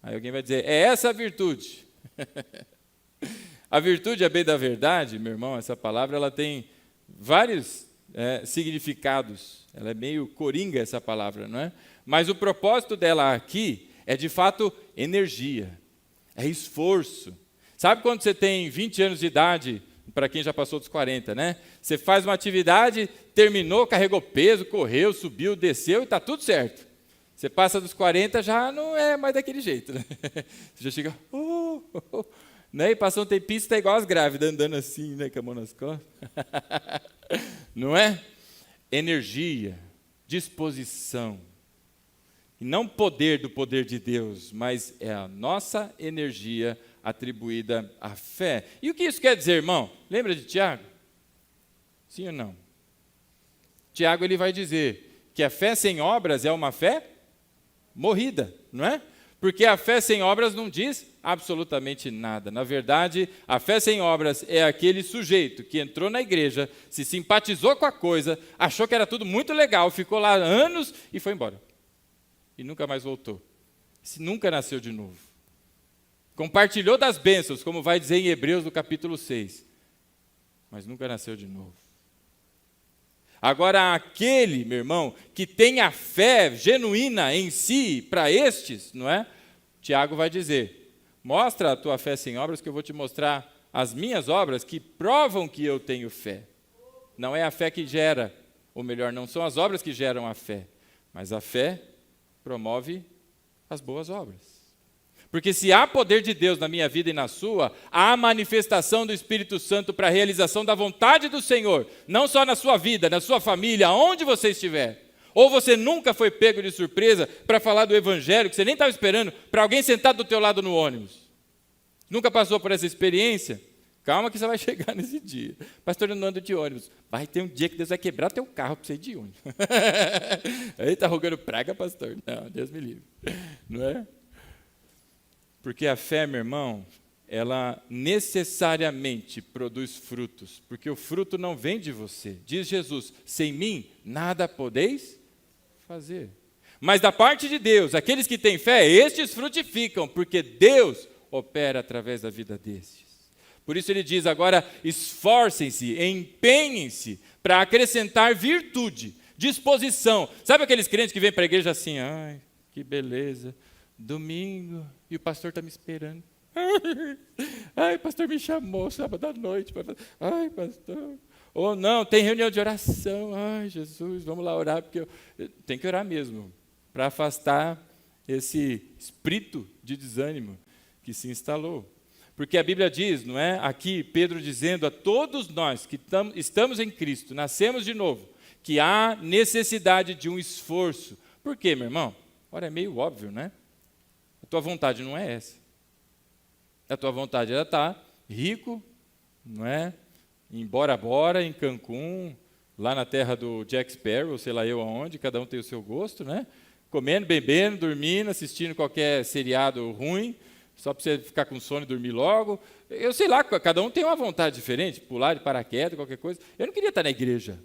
Aí alguém vai dizer: é essa a virtude. A virtude, a bem da verdade, meu irmão, essa palavra ela tem vários significados. Ela é meio coringa essa palavra, não é? Mas o propósito dela aqui é de fato energia, é esforço. Sabe quando você tem 20 anos de idade, para quem já passou dos 40, né? Você faz uma atividade, terminou, carregou peso, correu, subiu, desceu e está tudo certo. Você passa dos 40, já não é mais daquele jeito, né? Você já chega, né? E passou um tempinho, você está igual as grávidas, andando assim, né? Com a mão nas costas. Não é? Energia, disposição. E não poder do poder de Deus, mas é a nossa energia atribuída à fé. E o que isso quer dizer, irmão? Lembra de Tiago? Sim ou não? Tiago ele vai dizer que a fé sem obras é uma fé morrida, não é? Porque a fé sem obras não diz absolutamente nada. Na verdade, a fé sem obras é aquele sujeito que entrou na igreja, se simpatizou com a coisa, achou que era tudo muito legal, ficou lá anos e foi embora. E nunca mais voltou. Esse nunca nasceu de novo. Compartilhou das bênçãos, como vai dizer em Hebreus no capítulo 6, mas nunca nasceu de novo. Agora, aquele, meu irmão, que tem a fé genuína em si, para estes, não é? Tiago vai dizer: mostra a tua fé sem obras, que eu vou te mostrar as minhas obras que provam que eu tenho fé. Não é a fé que gera, ou melhor, não são as obras que geram a fé, mas a fé promove as boas obras. Porque se há poder de Deus na minha vida e na sua, há manifestação do Espírito Santo para a realização da vontade do Senhor, não só na sua vida, na sua família, aonde você estiver. Ou você nunca foi pego de surpresa para falar do Evangelho, que você nem estava esperando, para alguém sentado do teu lado no ônibus. Nunca passou por essa experiência? Calma que você vai chegar nesse dia. Pastor, eu não ando de ônibus. Vai ter um dia que Deus vai quebrar teu carro para você ir de ônibus. Aí está rogando praga, pastor. Não, Deus me livre. Não é? Porque a fé, meu irmão, ela necessariamente produz frutos, porque o fruto não vem de você. Diz Jesus: sem mim nada podeis fazer. Mas da parte de Deus, aqueles que têm fé, estes frutificam, porque Deus opera através da vida destes. Por isso ele diz agora: esforcem-se, empenhem-se para acrescentar virtude, disposição. Sabe aqueles crentes que vêm para a igreja assim: ai, que beleza, domingo, e o pastor está me esperando. Ai, o pastor me chamou sábado à noite. Ai, pastor. Ou não, tem reunião de oração. Ai, Jesus, vamos lá orar, porque eu tenho que orar mesmo, para afastar esse espírito de desânimo que se instalou. Porque a Bíblia diz, não é? Aqui, Pedro dizendo a todos nós que estamos em Cristo, nascemos de novo, que há necessidade de um esforço. Por quê, meu irmão? Ora, é meio óbvio, né? A tua vontade não é essa. A tua vontade era estar rico, não é? Em Bora Bora, em Cancún, lá na terra do Jack Sparrow, sei lá eu aonde, cada um tem o seu gosto, né? Comendo, bebendo, dormindo, assistindo qualquer seriado ruim, só para você ficar com sono e dormir logo. Eu sei lá, cada um tem uma vontade diferente, pular de paraquedas, qualquer coisa. Eu não queria estar na igreja.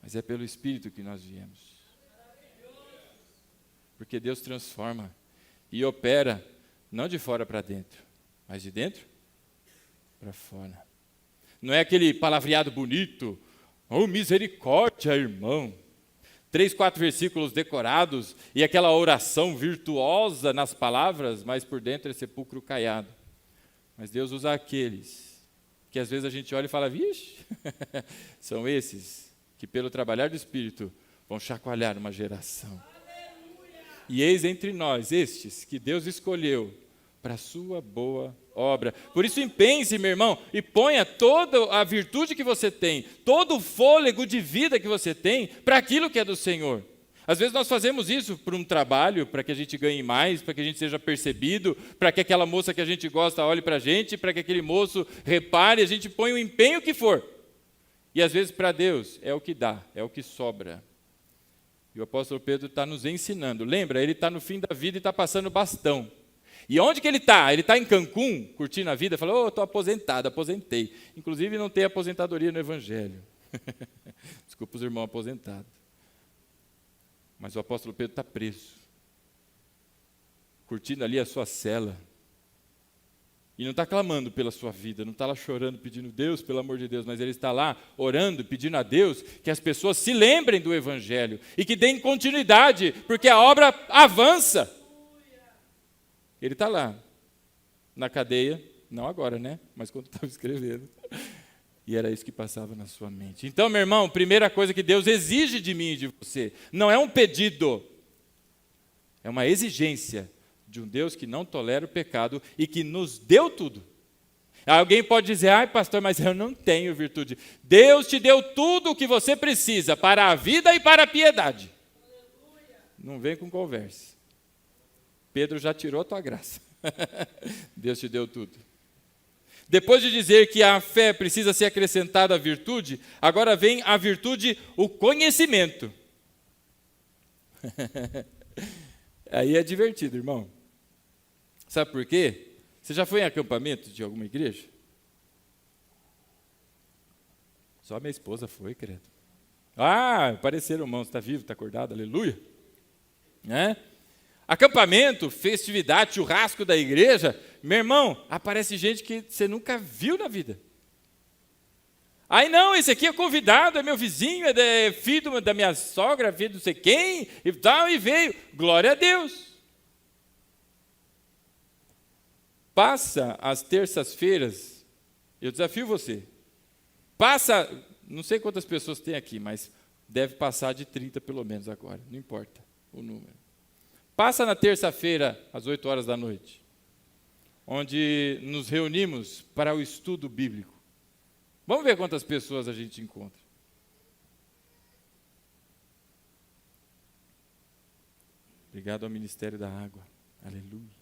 Mas é pelo Espírito que nós viemos. Porque Deus transforma e opera, não de fora para dentro, mas de dentro para fora. Não é aquele palavreado bonito, oh misericórdia, irmão. 3, 4 versículos decorados e aquela oração virtuosa nas palavras, mas por dentro é sepulcro caiado. Mas Deus usa aqueles que às vezes a gente olha e fala: vixe, são esses que pelo trabalhar do Espírito vão chacoalhar uma geração. E eis entre nós estes que Deus escolheu para a sua boa obra. Por isso empenhe-se, meu irmão, e ponha toda a virtude que você tem, todo o fôlego de vida que você tem, para aquilo que é do Senhor. Às vezes nós fazemos isso por um trabalho, para que a gente ganhe mais, para que a gente seja percebido, para que aquela moça que a gente gosta olhe para a gente, para que aquele moço repare, a gente põe o empenho que for. E às vezes para Deus é o que dá, é o que sobra. E o apóstolo Pedro está nos ensinando. Lembra, ele está no fim da vida e está passando bastão. E onde que ele está? Ele está em Cancún, curtindo a vida, falou, estou aposentado, aposentei. Inclusive não tem aposentadoria no Evangelho. Desculpa os irmãos aposentados. Mas o apóstolo Pedro está preso, curtindo ali a sua cela. E não está clamando pela sua vida, não está lá chorando, pedindo, Deus, pelo amor de Deus, mas ele está lá orando, pedindo a Deus que as pessoas se lembrem do Evangelho e que deem continuidade, porque a obra avança. Ele está lá, na cadeia, não agora, né? Mas quando estava escrevendo. E era isso que passava na sua mente. Então, meu irmão, primeira coisa que Deus exige de mim e de você, não é um pedido, é uma exigência de um Deus que não tolera o pecado e que nos deu tudo. Alguém pode dizer, ai pastor, mas eu não tenho virtude. Deus te deu tudo o que você precisa para a vida e para a piedade. Não vem com conversa. Pedro já tirou a tua graça. Deus te deu tudo. Depois de dizer que a fé precisa ser acrescentada à virtude, agora vem a virtude, o conhecimento. Aí é divertido, irmão. Sabe por quê? Você já foi em acampamento de alguma igreja? Só minha esposa foi, credo. Ah, apareceram, irmão, você está vivo, está acordado, aleluia. Acampamento, festividade, churrasco da igreja, meu irmão, aparece gente que você nunca viu na vida. Aí não, esse aqui é convidado, é meu vizinho, é filho da minha sogra, filho de não sei quem, e tal, e veio. Glória a Deus. Passa as terças-feiras, eu desafio você, passa, não sei quantas pessoas tem aqui, mas deve passar de 30 pelo menos agora, não importa o número. Passa na terça-feira, às 8 horas da noite, onde nos reunimos para o estudo bíblico. Vamos ver quantas pessoas a gente encontra. Obrigado ao Ministério da Água. Aleluia.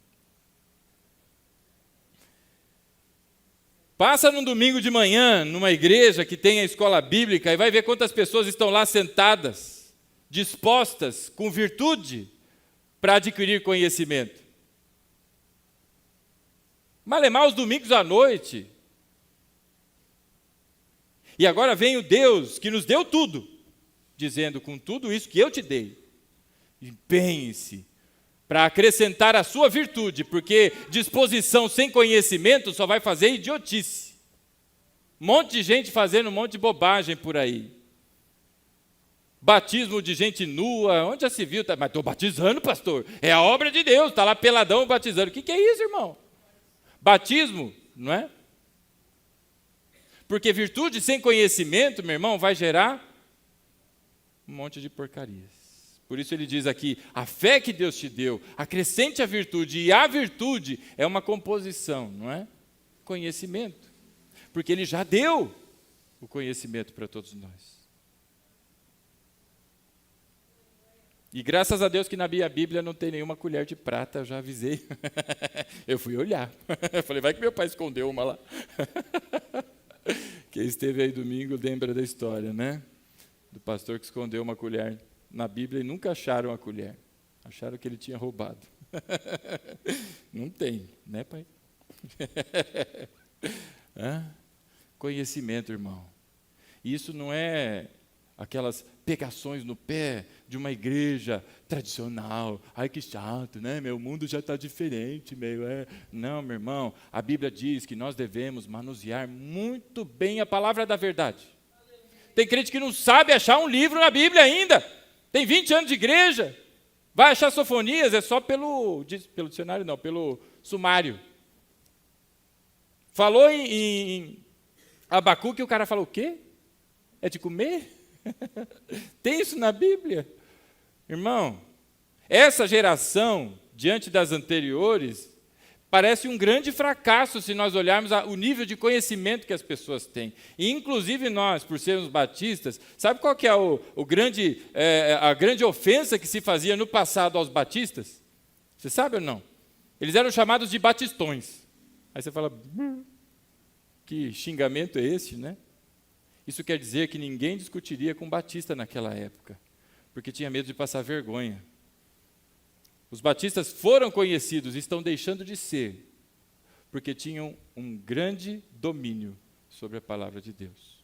Passa num domingo de manhã, numa igreja que tem a escola bíblica, e vai ver quantas pessoas estão lá sentadas, dispostas, com virtude, para adquirir conhecimento. Malemar os domingos à noite. E agora vem o Deus que nos deu tudo, dizendo, com tudo isso que eu te dei, empenhe-se para acrescentar a sua virtude, porque disposição sem conhecimento só vai fazer idiotice. Um monte de gente fazendo um monte de bobagem por aí. Batismo de gente nua, onde já se viu? Mas estou batizando, pastor, é a obra de Deus, está lá peladão batizando. O que é isso, irmão? Batismo, não é? Porque virtude sem conhecimento, meu irmão, vai gerar um monte de porcarias. Por isso ele diz aqui, a fé que Deus te deu, acrescente a virtude, e a virtude é uma composição, não é? Conhecimento. Porque ele já deu o conhecimento para todos nós. E graças a Deus que na minha Bíblia não tem nenhuma colher de prata, eu já avisei. Eu fui olhar. Eu falei, vai que meu pai escondeu uma lá. Quem esteve aí domingo lembra da história, né? Do pastor que escondeu uma colher na Bíblia e nunca acharam a colher. Acharam que ele tinha roubado. Não tem, né, pai? Conhecimento, irmão. Isso não é aquelas pegações no pé de uma igreja tradicional. Ai, que chato, né? Meu mundo já está diferente, Não, meu irmão, a Bíblia diz que nós devemos manusear muito bem a palavra da verdade. Tem crente que não sabe achar um livro na Bíblia ainda. Tem 20 anos de igreja. Vai achar Sofonias, é só pelo dicionário, não, pelo sumário. Falou em Abacuque, o cara falou, o quê? É de comer? Tem isso na Bíblia. Irmão, essa geração, diante das anteriores, parece um grande fracasso se nós olharmos o nível de conhecimento que as pessoas têm. E, inclusive, nós, por sermos batistas, sabe qual que é a grande ofensa que se fazia no passado aos batistas? Você sabe ou não? Eles eram chamados de batistões. Aí você fala, que xingamento é esse, né? Isso quer dizer que ninguém discutiria com batista naquela época, porque tinha medo de passar vergonha. Os batistas foram conhecidos e estão deixando de ser, porque tinham um grande domínio sobre a palavra de Deus.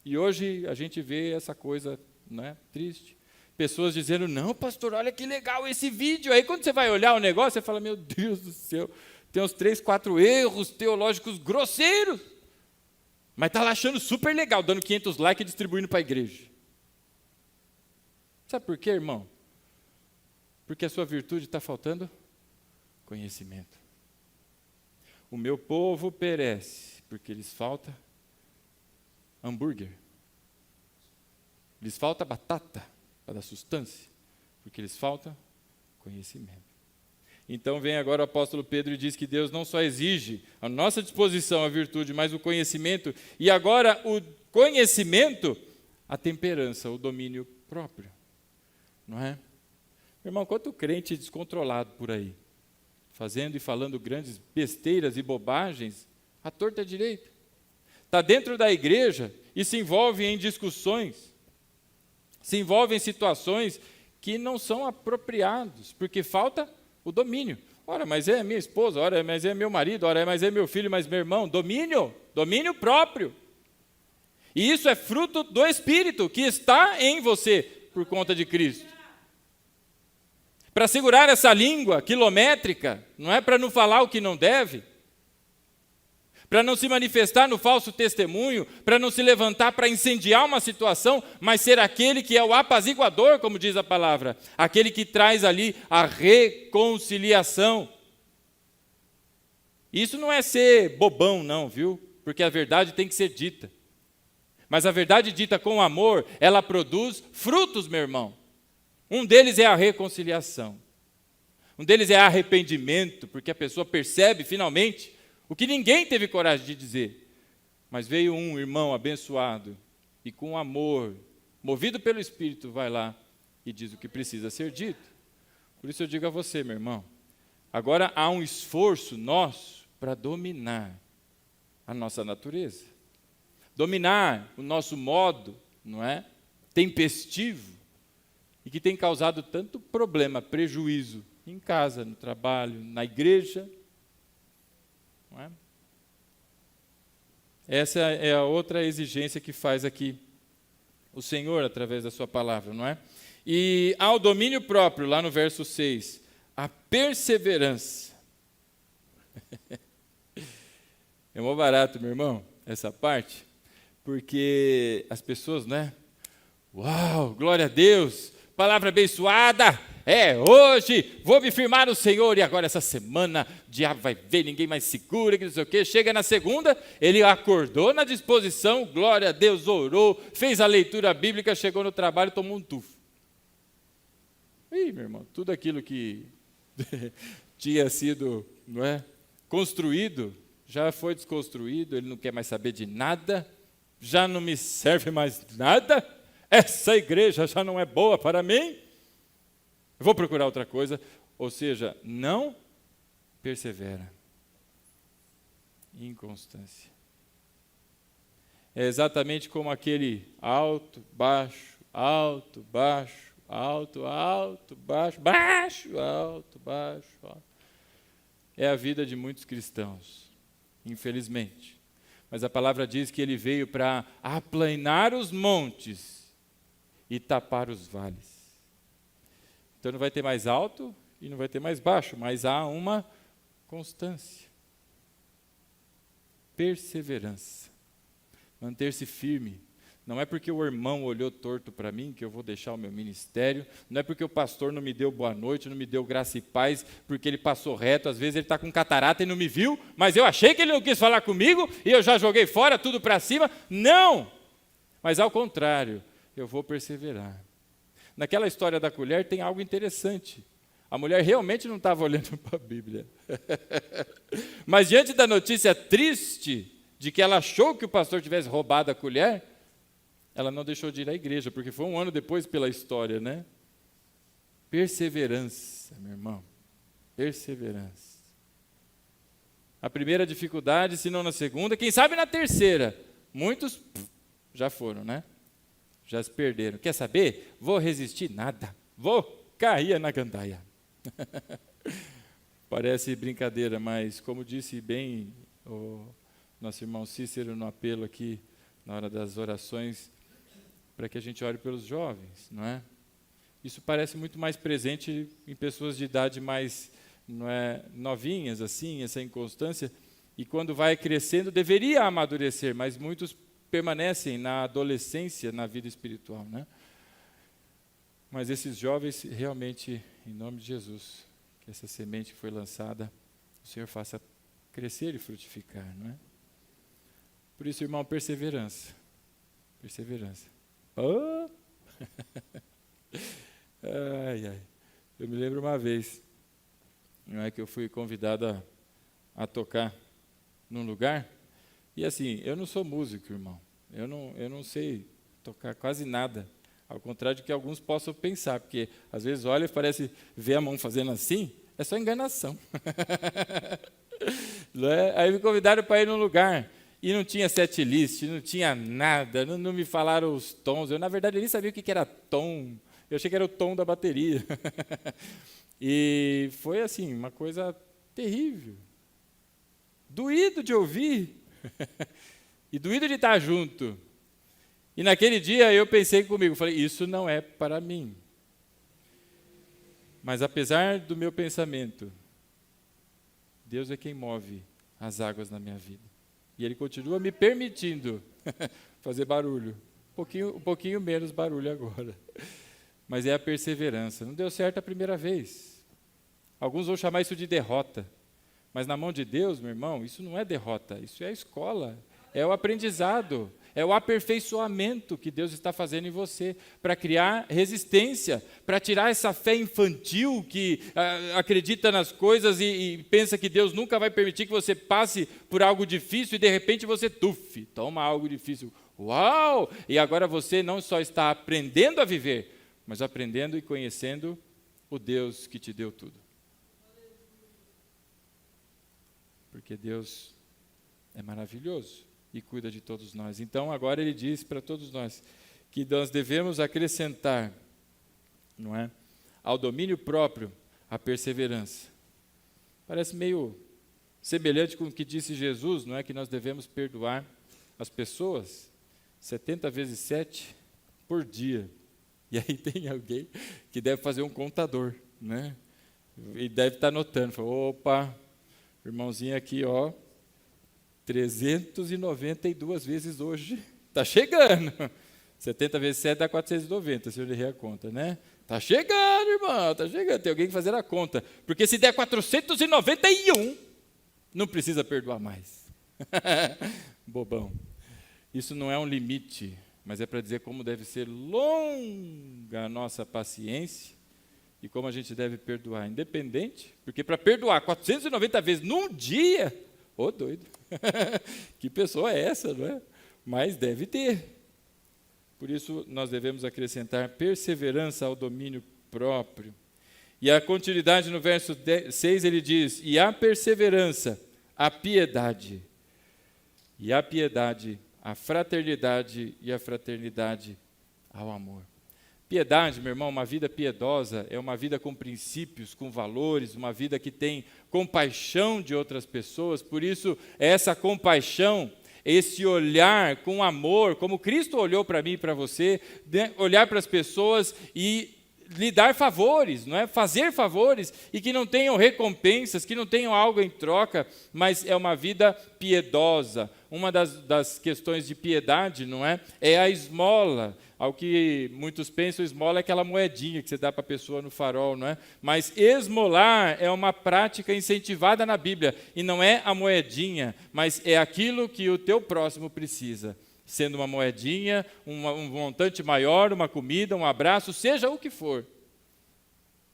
E hoje a gente vê essa coisa, né, triste. Pessoas dizendo, não, pastor, olha que legal esse vídeo. Aí quando você vai olhar o negócio, você fala, meu Deus do céu, tem uns 3, 4 erros teológicos grosseiros. Mas está lá achando super legal, dando 500 likes e distribuindo para a igreja. Sabe por quê, irmão? Porque a sua virtude está faltando conhecimento. O meu povo perece, porque lhes falta hambúrguer. Lhes falta batata para dar sustância, porque lhes falta conhecimento. Então vem agora o apóstolo Pedro e diz que Deus não só exige a nossa disposição à virtude, mas o conhecimento, e agora o conhecimento, a temperança, o domínio próprio. Não é? Irmão, quanto crente descontrolado por aí, fazendo e falando grandes besteiras e bobagens, à torta direita. Está dentro da igreja e se envolve em discussões, se envolve em situações que não são apropriadas, porque falta o domínio. Ora, mas é minha esposa, ora, mas é meu marido, ora, mas é meu filho, mas meu irmão. Domínio próprio. E isso é fruto do Espírito que está em você por conta de Cristo. Para segurar essa língua quilométrica, não é para não falar o que não deve, para não se manifestar no falso testemunho, para não se levantar para incendiar uma situação, mas ser aquele que é o apaziguador, como diz a palavra, aquele que traz ali a reconciliação. Isso não é ser bobão, não, viu? Porque a verdade tem que ser dita. Mas a verdade dita com amor, ela produz frutos, meu irmão. Um deles é a reconciliação. Um deles é arrependimento, porque a pessoa percebe finalmente o que ninguém teve coragem de dizer. Mas veio um irmão abençoado e com amor, movido pelo Espírito, vai lá e diz o que precisa ser dito. Por isso eu digo a você, meu irmão, agora há um esforço nosso para dominar a nossa natureza. Dominar o nosso modo, não é? Tempestivo, e que tem causado tanto problema, prejuízo em casa, no trabalho, na igreja. Não é? Essa é a outra exigência que faz aqui o Senhor através da sua palavra, não é? E ao domínio próprio, lá no verso 6, a perseverança. É mó barato, meu irmão, essa parte, porque as pessoas, né? Uau, glória a Deus! Palavra abençoada, hoje vou me firmar no Senhor, e agora essa semana o diabo vai ver, ninguém mais segura, que não sei o quê. Chega na segunda, ele acordou na disposição, glória a Deus, orou, fez a leitura bíblica, chegou no trabalho e tomou um tufo. Ih, meu irmão, tudo aquilo que tinha sido, não é, construído, já foi desconstruído, ele não quer mais saber de nada, já não me serve mais nada, essa igreja já não é boa para mim, eu vou procurar outra coisa. Ou seja, não persevera. Inconstância. É exatamente como aquele alto, baixo, alto, baixo, alto, alto, baixo, baixo, alto, baixo, alto. É a vida de muitos cristãos, infelizmente. Mas a palavra diz que ele veio para aplanar os montes e tapar os vales. Então não vai ter mais alto e não vai ter mais baixo, mas há uma constância. Perseverança. Manter-se firme. Não é porque o irmão olhou torto para mim que eu vou deixar o meu ministério, não é porque o pastor não me deu boa noite, não me deu graça e paz, porque ele passou reto, às vezes ele está com catarata e não me viu, mas eu achei que ele não quis falar comigo e eu já joguei fora tudo para cima. Não! Mas ao contrário, eu vou perseverar. Naquela história da colher tem algo interessante. A mulher realmente não estava olhando para a Bíblia. Mas diante da notícia triste de que ela achou que o pastor tivesse roubado a colher, ela não deixou de ir à igreja, porque foi um ano depois pela história, né? Perseverança, meu irmão. Perseverança. A primeira dificuldade, se não na segunda, quem sabe na terceira. Muitos já foram, né? Já se perderam. Quer saber? Vou resistir nada. Vou cair na gandaia. Parece brincadeira, mas como disse bem o nosso irmão Cícero no apelo aqui, na hora das orações, para que a gente ore pelos jovens, não é? Isso parece muito mais presente em pessoas de idade mais, não é, novinhas, assim, essa inconstância, e quando vai crescendo deveria amadurecer, mas muitos permanecem na adolescência, na vida espiritual, né? Mas esses jovens, realmente, em nome de Jesus, que essa semente que foi lançada, o Senhor faça crescer e frutificar, não é? Por isso, irmão, perseverança. Perseverança. Oh! Ai, ai. Eu me lembro uma vez, não é, que eu fui convidado a tocar num lugar, e assim, eu não sou músico, irmão. Eu não sei tocar quase nada. Ao contrário de que alguns possam pensar, porque às vezes olha e parece ver a mão fazendo assim, é só enganação. Não é? Aí me convidaram para ir num lugar, e não tinha set list, não tinha nada, não me falaram os tons. Eu, na verdade, nem sabia o que era tom. Eu achei que era o tom da bateria. E foi assim, uma coisa terrível. Doído de ouvir. E doído de estar junto. E naquele dia eu pensei comigo, falei, isso não é para mim. Mas apesar do meu pensamento, Deus é quem move as águas na minha vida. E Ele continua me permitindo fazer barulho. Um pouquinho menos barulho agora. Mas é a perseverança. Não deu certo a primeira vez. Alguns vão chamar isso de derrota. Mas na mão de Deus, meu irmão, isso não é derrota, isso é a escola, é o aprendizado, é o aperfeiçoamento que Deus está fazendo em você, para criar resistência, para tirar essa fé infantil que acredita nas coisas e pensa que Deus nunca vai permitir que você passe por algo difícil e de repente você toma algo difícil. Uau! E agora você não só está aprendendo a viver, mas aprendendo e conhecendo o Deus que te deu tudo. Porque Deus é maravilhoso e cuida de todos nós. Então, agora Ele diz para todos nós que nós devemos acrescentar, não é, ao domínio próprio a perseverança. Parece meio semelhante com o que disse Jesus, não é, que nós devemos perdoar as pessoas 70 vezes 7 por dia. E aí tem alguém que deve fazer um contador, né? E deve estar anotando, fala, opa, irmãozinho aqui, ó, 392 vezes hoje, está chegando. 70 vezes 7 dá 490, se eu errei a conta, né? Está chegando, irmão, está chegando. Tem alguém que fazer a conta. Porque se der 491, não precisa perdoar mais. Bobão. Isso não é um limite, mas é para dizer como deve ser longa a nossa paciência e como a gente deve perdoar, independente, porque para perdoar 490 vezes num dia, ô doido, que pessoa é essa, não é? Mas deve ter. Por isso, nós devemos acrescentar perseverança ao domínio próprio. E a continuidade no verso 6, ele diz, e a perseverança, a piedade. E a piedade, a fraternidade, e a fraternidade ao amor. Piedade, meu irmão, uma vida piedosa é uma vida com princípios, com valores, uma vida que tem compaixão de outras pessoas. Por isso, essa compaixão, esse olhar com amor, como Cristo olhou para mim e para você, né? Olhar para as pessoas e lhe dar favores, não é? Fazer favores e que não tenham recompensas, que não tenham algo em troca, mas é uma vida piedosa. Uma das questões de piedade, não é? É a esmola. Ao que muitos pensam, esmola é aquela moedinha que você dá para a pessoa no farol, não é? Mas esmolar é uma prática incentivada na Bíblia, e não é a moedinha, mas é aquilo que o teu próximo precisa. sendo uma moedinha, um montante maior, uma comida, um abraço, seja o que for.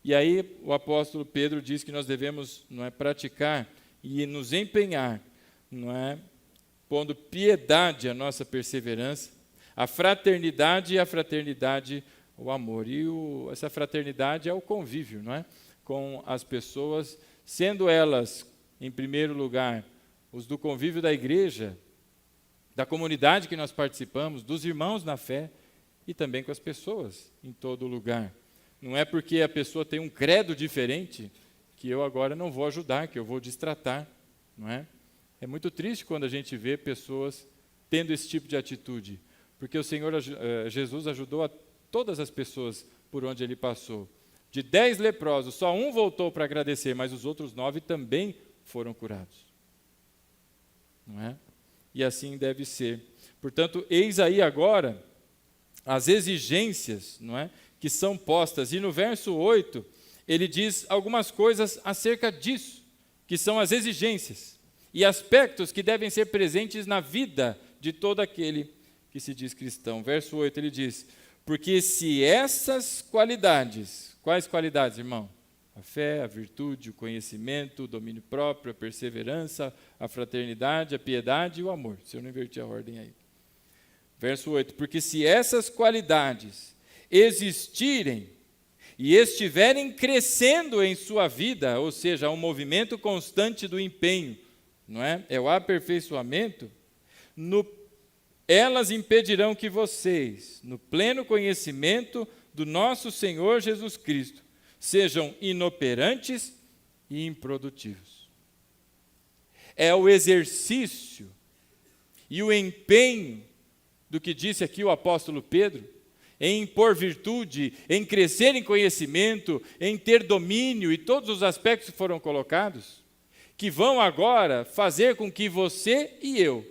E aí o apóstolo Pedro diz que nós devemos, não é, praticar e nos empenhar, não é, pondo piedade à nossa perseverança, a fraternidade e a fraternidade o amor. E essa fraternidade é o convívio, não é, com as pessoas, sendo elas, em primeiro lugar, os do convívio da igreja, da comunidade que nós participamos, dos irmãos na fé e também com as pessoas em todo lugar. Não é porque a pessoa tem um credo diferente que eu agora não vou ajudar, que eu vou destratar, não é? É muito triste quando a gente vê pessoas tendo esse tipo de atitude, porque o Senhor Jesus ajudou a todas as pessoas por onde ele passou. De 10 leprosos, só um voltou para agradecer, mas os outros 9 também foram curados. Não é? E assim deve ser. Portanto, eis aí agora as exigências, não é, que são postas. E no verso 8, ele diz algumas coisas acerca disso, que são as exigências e aspectos que devem ser presentes na vida de todo aquele que se diz cristão. Verso 8, ele diz: porque se essas qualidades, quais qualidades, irmão? A fé, a virtude, o conhecimento, o domínio próprio, a perseverança, a fraternidade, a piedade e o amor. Se eu não inverti a ordem aí. Verso 8, porque se essas qualidades existirem e estiverem crescendo em sua vida, ou seja, um movimento constante do empenho, não é? É o aperfeiçoamento, elas impedirão que vocês, no pleno conhecimento do nosso Senhor Jesus Cristo, sejam inoperantes e improdutivos. É o exercício e o empenho do que disse aqui o apóstolo Pedro, em impor virtude, em crescer em conhecimento, em ter domínio e todos os aspectos que foram colocados, que vão agora fazer com que você e eu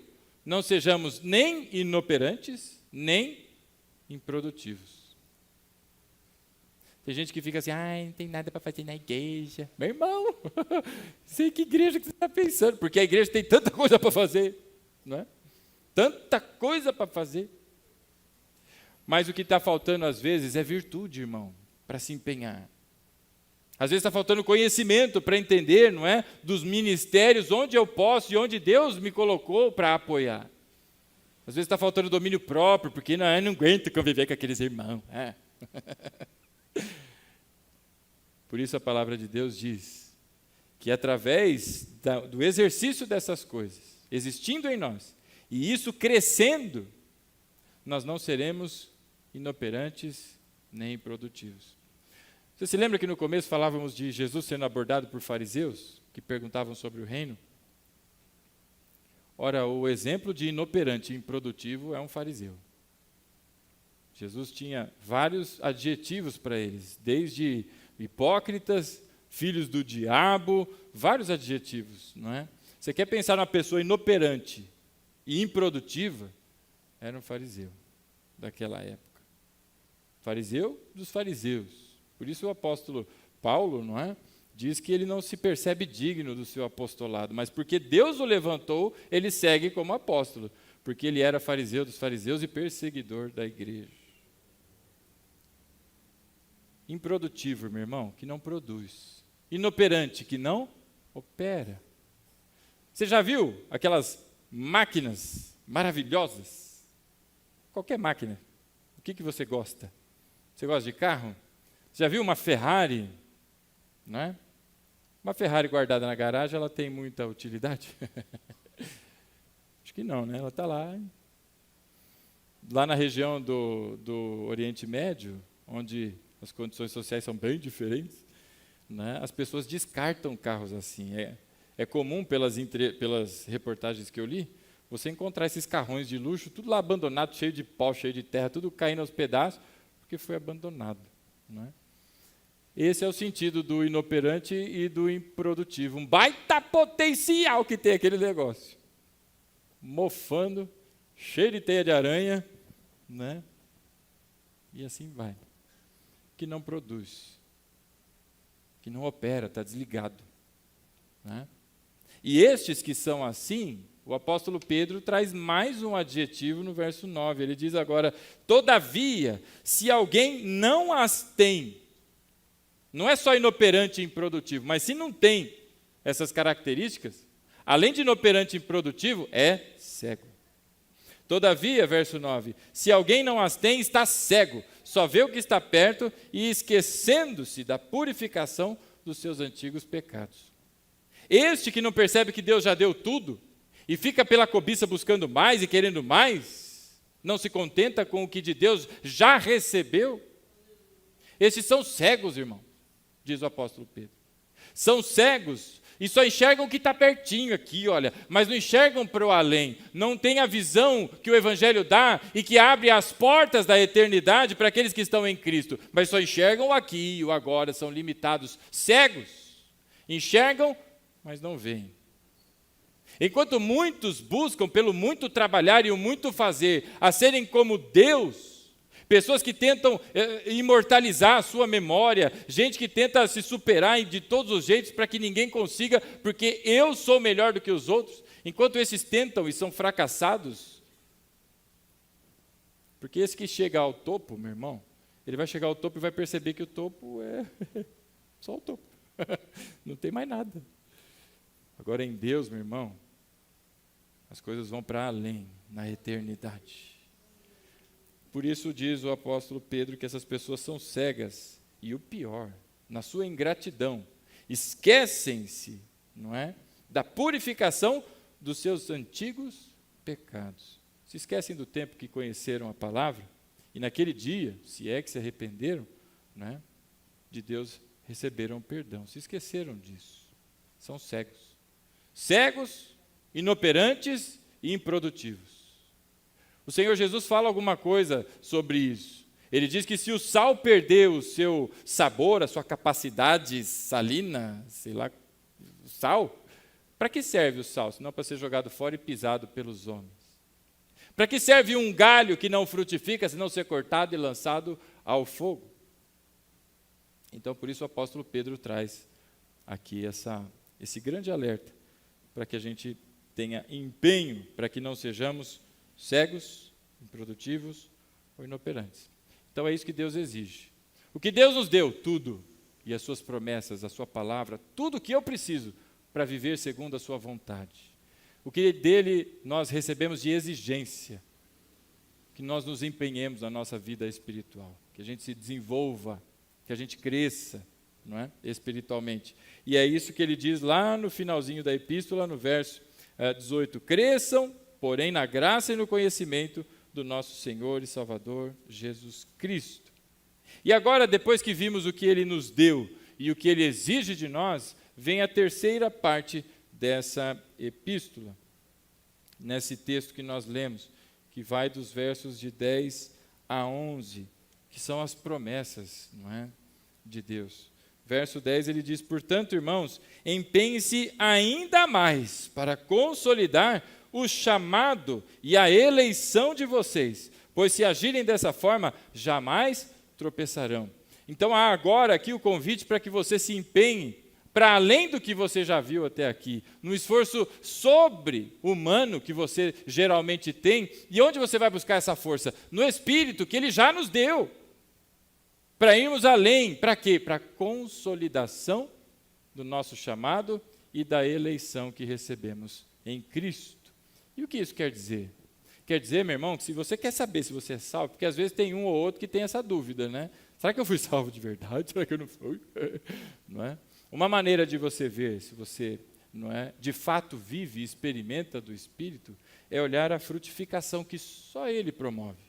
não sejamos nem inoperantes, nem improdutivos. Tem gente que fica assim, não tem nada para fazer na igreja. Meu irmão, sei que igreja que você está pensando, porque a igreja tem tanta coisa para fazer, não é? Tanta coisa para fazer. Mas o que está faltando às vezes é virtude, irmão, para se empenhar. Às vezes está faltando conhecimento para entender, não é? Dos ministérios, onde eu posso e onde Deus me colocou para apoiar. Às vezes está faltando domínio próprio, porque eu não aguento conviver com aqueles irmãos. Por isso a palavra de Deus diz que através do exercício dessas coisas, existindo em nós, e isso crescendo, nós não seremos inoperantes nem improdutivos. Você se lembra que no começo falávamos de Jesus sendo abordado por fariseus, que perguntavam sobre o reino? Ora, o exemplo de inoperante e improdutivo é um fariseu. Jesus tinha vários adjetivos para eles, desde hipócritas, filhos do diabo, vários adjetivos, não é? Você quer pensar numa pessoa inoperante e improdutiva? Era um fariseu daquela época. Fariseu dos fariseus. Por isso o apóstolo Paulo, não é? Diz que ele não se percebe digno do seu apostolado, mas porque Deus o levantou, ele segue como apóstolo, porque ele era fariseu dos fariseus e perseguidor da igreja. Improdutivo, meu irmão, que não produz. Inoperante, que não opera. Você já viu aquelas máquinas maravilhosas? Qualquer máquina. O que você gosta? Você gosta de carro? Você já viu uma Ferrari? Não é? Uma Ferrari guardada na garagem, ela tem muita utilidade? Acho que não, né? Ela está lá. Lá na região do Oriente Médio, onde as condições sociais são bem diferentes, né? As pessoas descartam carros assim. É comum, pelas reportagens que eu li, você encontrar esses carrões de luxo, tudo lá abandonado, cheio de pau, cheio de terra, tudo caindo aos pedaços, porque foi abandonado. Né? Esse é o sentido do inoperante e do improdutivo. Um baita potencial que tem aquele negócio. Mofando, cheio de teia de aranha, né? E assim vai. Que não produz, que não opera, está desligado. Né? E estes que são assim, o apóstolo Pedro traz mais um adjetivo no verso 9. Ele diz agora: todavia, se alguém não as tem, não é só inoperante e improdutivo, mas se não tem essas características, além de inoperante e improdutivo, é cego. Todavia, verso 9, se alguém não as tem, está cego, só vê o que está perto e esquecendo-se da purificação dos seus antigos pecados. Este que não percebe que Deus já deu tudo e fica pela cobiça buscando mais e querendo mais, não se contenta com o que de Deus já recebeu. Esses são cegos, irmão, diz o apóstolo Pedro. São cegos e só enxergam o que está pertinho aqui, olha, mas não enxergam para o além, não tem a visão que o Evangelho dá e que abre as portas da eternidade para aqueles que estão em Cristo, mas só enxergam o aqui e o agora, são limitados, cegos, enxergam, mas não veem. Enquanto muitos buscam pelo muito trabalhar e o muito fazer a serem como Deus, pessoas que tentam imortalizar a sua memória, gente que tenta se superar de todos os jeitos para que ninguém consiga, porque eu sou melhor do que os outros, enquanto esses tentam e são fracassados, porque esse que chega ao topo, meu irmão, ele vai chegar ao topo e vai perceber que o topo é só o topo, não tem mais nada. Agora em Deus, meu irmão, as coisas vão para além, na eternidade. Por isso diz o apóstolo Pedro que essas pessoas são cegas, e o pior, na sua ingratidão, esquecem-se, não é, da purificação dos seus antigos pecados. Se esquecem do tempo que conheceram a palavra, e naquele dia, se é que se arrependeram, não é, de Deus receberam perdão. Se esqueceram disso. São cegos. Cegos, inoperantes e improdutivos. O Senhor Jesus fala alguma coisa sobre isso. Ele diz que se o sal perder o seu sabor, a sua capacidade salina, sei lá, o sal, para que serve o sal? Senão para ser jogado fora e pisado pelos homens. Para que serve um galho que não frutifica, senão ser cortado e lançado ao fogo? Então, por isso o apóstolo Pedro traz aqui esse grande alerta, para que a gente tenha empenho, para que não sejamos cegos, improdutivos ou inoperantes. Então é isso que Deus exige. O que Deus nos deu, tudo, e as suas promessas, a sua palavra, tudo o que eu preciso para viver segundo a sua vontade. O que dele nós recebemos de exigência, que nós nos empenhemos na nossa vida espiritual, que a gente se desenvolva, que a gente cresça, não é? Espiritualmente. E é isso que ele diz lá no finalzinho da epístola, no verso 18. Cresçam, porém, na graça e no conhecimento do nosso Senhor e Salvador Jesus Cristo. E agora, depois que vimos o que ele nos deu e o que ele exige de nós, vem a terceira parte dessa epístola, nesse texto que nós lemos, que vai dos versos de 10 a 11, que são as promessas, não é, de Deus. Verso 10 ele diz: portanto, irmãos, empenhem-se ainda mais para consolidar o chamado e a eleição de vocês, pois se agirem dessa forma, jamais tropeçarão. Então há agora aqui o convite para que você se empenhe para além do que você já viu até aqui, no esforço sobre-humano que você geralmente tem. E onde você vai buscar essa força? No Espírito, que Ele já nos deu. Para irmos além, para quê? Para a consolidação do nosso chamado e da eleição que recebemos em Cristo. E o que isso quer dizer? Quer dizer, meu irmão, que se você quer saber se você é salvo, porque às vezes tem um ou outro que tem essa dúvida, né? Será que eu fui salvo de verdade? Será que eu não fui? Não é? Uma maneira de você ver se você, não é, de fato vive e experimenta do Espírito é olhar a frutificação que só Ele promove,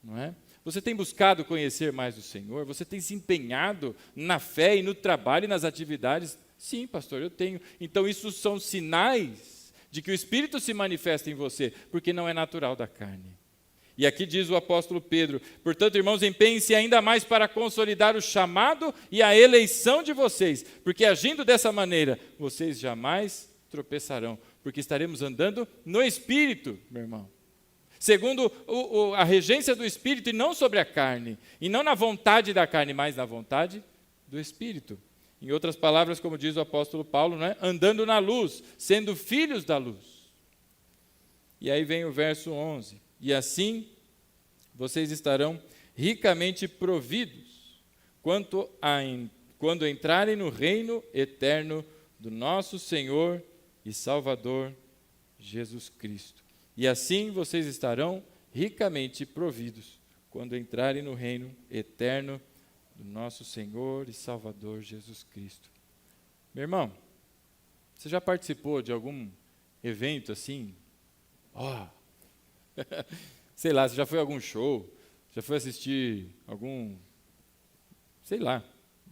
não é? Você tem buscado conhecer mais o Senhor? Você tem se empenhado na fé e no trabalho e nas atividades? Sim, pastor, eu tenho. Então isso são sinais de que o Espírito se manifesta em você, porque não é natural da carne. E aqui diz o apóstolo Pedro: portanto, irmãos, empenhem-se ainda mais para consolidar o chamado e a eleição de vocês, porque agindo dessa maneira, vocês jamais tropeçarão, porque estaremos andando no Espírito, meu irmão. Segundo a regência do Espírito e não sobre a carne, e não na vontade da carne, mas na vontade do Espírito. Em outras palavras, como diz o apóstolo Paulo, não é? Andando na luz, sendo filhos da luz. E aí vem o verso 11. E assim vocês estarão ricamente providos quando entrarem no reino eterno do nosso Senhor e Salvador Jesus Cristo. E assim vocês estarão ricamente providos quando entrarem no reino eterno do nosso Senhor e Salvador Jesus Cristo. Meu irmão, você já participou de algum evento assim? Sei lá, você já foi a algum show? Já foi assistir algum, sei lá,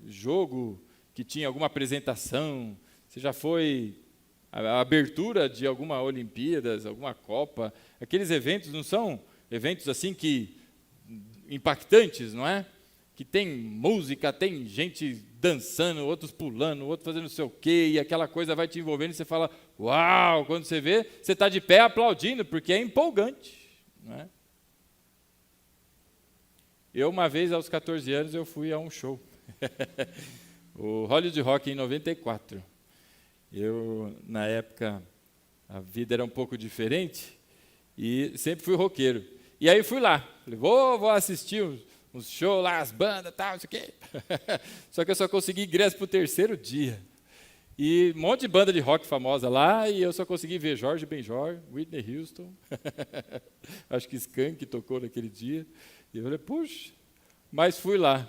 jogo que tinha alguma apresentação? Você já foi à abertura de alguma Olimpíadas, alguma Copa? Aqueles eventos não são eventos assim que impactantes, não é? Que tem música, tem gente dançando, outros pulando, outros fazendo não sei o quê, e aquela coisa vai te envolvendo e você fala, uau, quando você vê, você está de pé aplaudindo, porque é empolgante, não é? Eu, uma vez, aos 14 anos, eu fui a um show, o Hollywood Rock em 94. Eu, na época, a vida era um pouco diferente, e sempre fui roqueiro. E aí fui lá, falei, vou assistir uns shows lá, as bandas, tal, não sei o quê. Só que eu só consegui ingresso para o terceiro dia. E um monte de banda de rock famosa lá, e eu só consegui ver Jorge Benjor, Whitney Houston, acho que Skank tocou naquele dia. E eu falei, puxa, mas fui lá.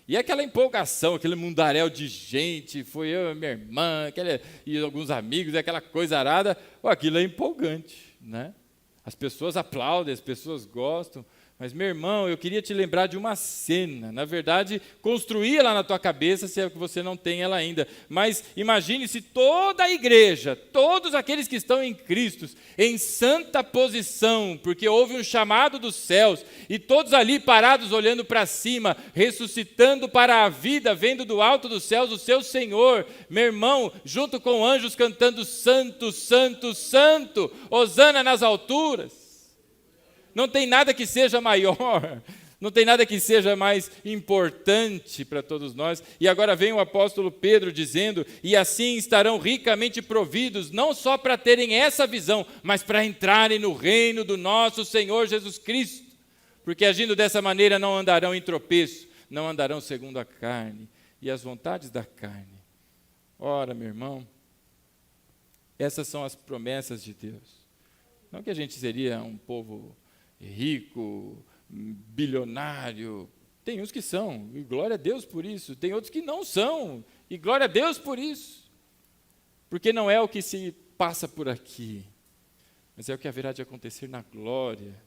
E aquela empolgação, aquele mundaréu de gente, foi eu e minha irmã, e alguns amigos, aquela coisa arada, aquilo é empolgante, né? As pessoas aplaudem, as pessoas gostam, mas, meu irmão, eu queria te lembrar de uma cena, na verdade, construí ela na tua cabeça, se é que você não tem ela ainda, mas imagine se toda a igreja, todos aqueles que estão em Cristo, em santa posição, porque houve um chamado dos céus, e todos ali parados olhando para cima, ressuscitando para a vida, vendo do alto dos céus o seu Senhor, meu irmão, junto com anjos cantando santo, santo, santo, hosana nas alturas. Não tem nada que seja maior, não tem nada que seja mais importante para todos nós. E agora vem o apóstolo Pedro dizendo, e assim estarão ricamente providos, não só para terem essa visão, mas para entrarem no reino do nosso Senhor Jesus Cristo. Porque agindo dessa maneira não andarão em tropeço, não andarão segundo a carne e as vontades da carne. Ora, meu irmão, essas são as promessas de Deus. Não que a gente seria um povo rico, bilionário, tem uns que são, e glória a Deus por isso, tem outros que não são, e glória a Deus por isso, porque não é o que se passa por aqui, mas é o que haverá de acontecer na glória.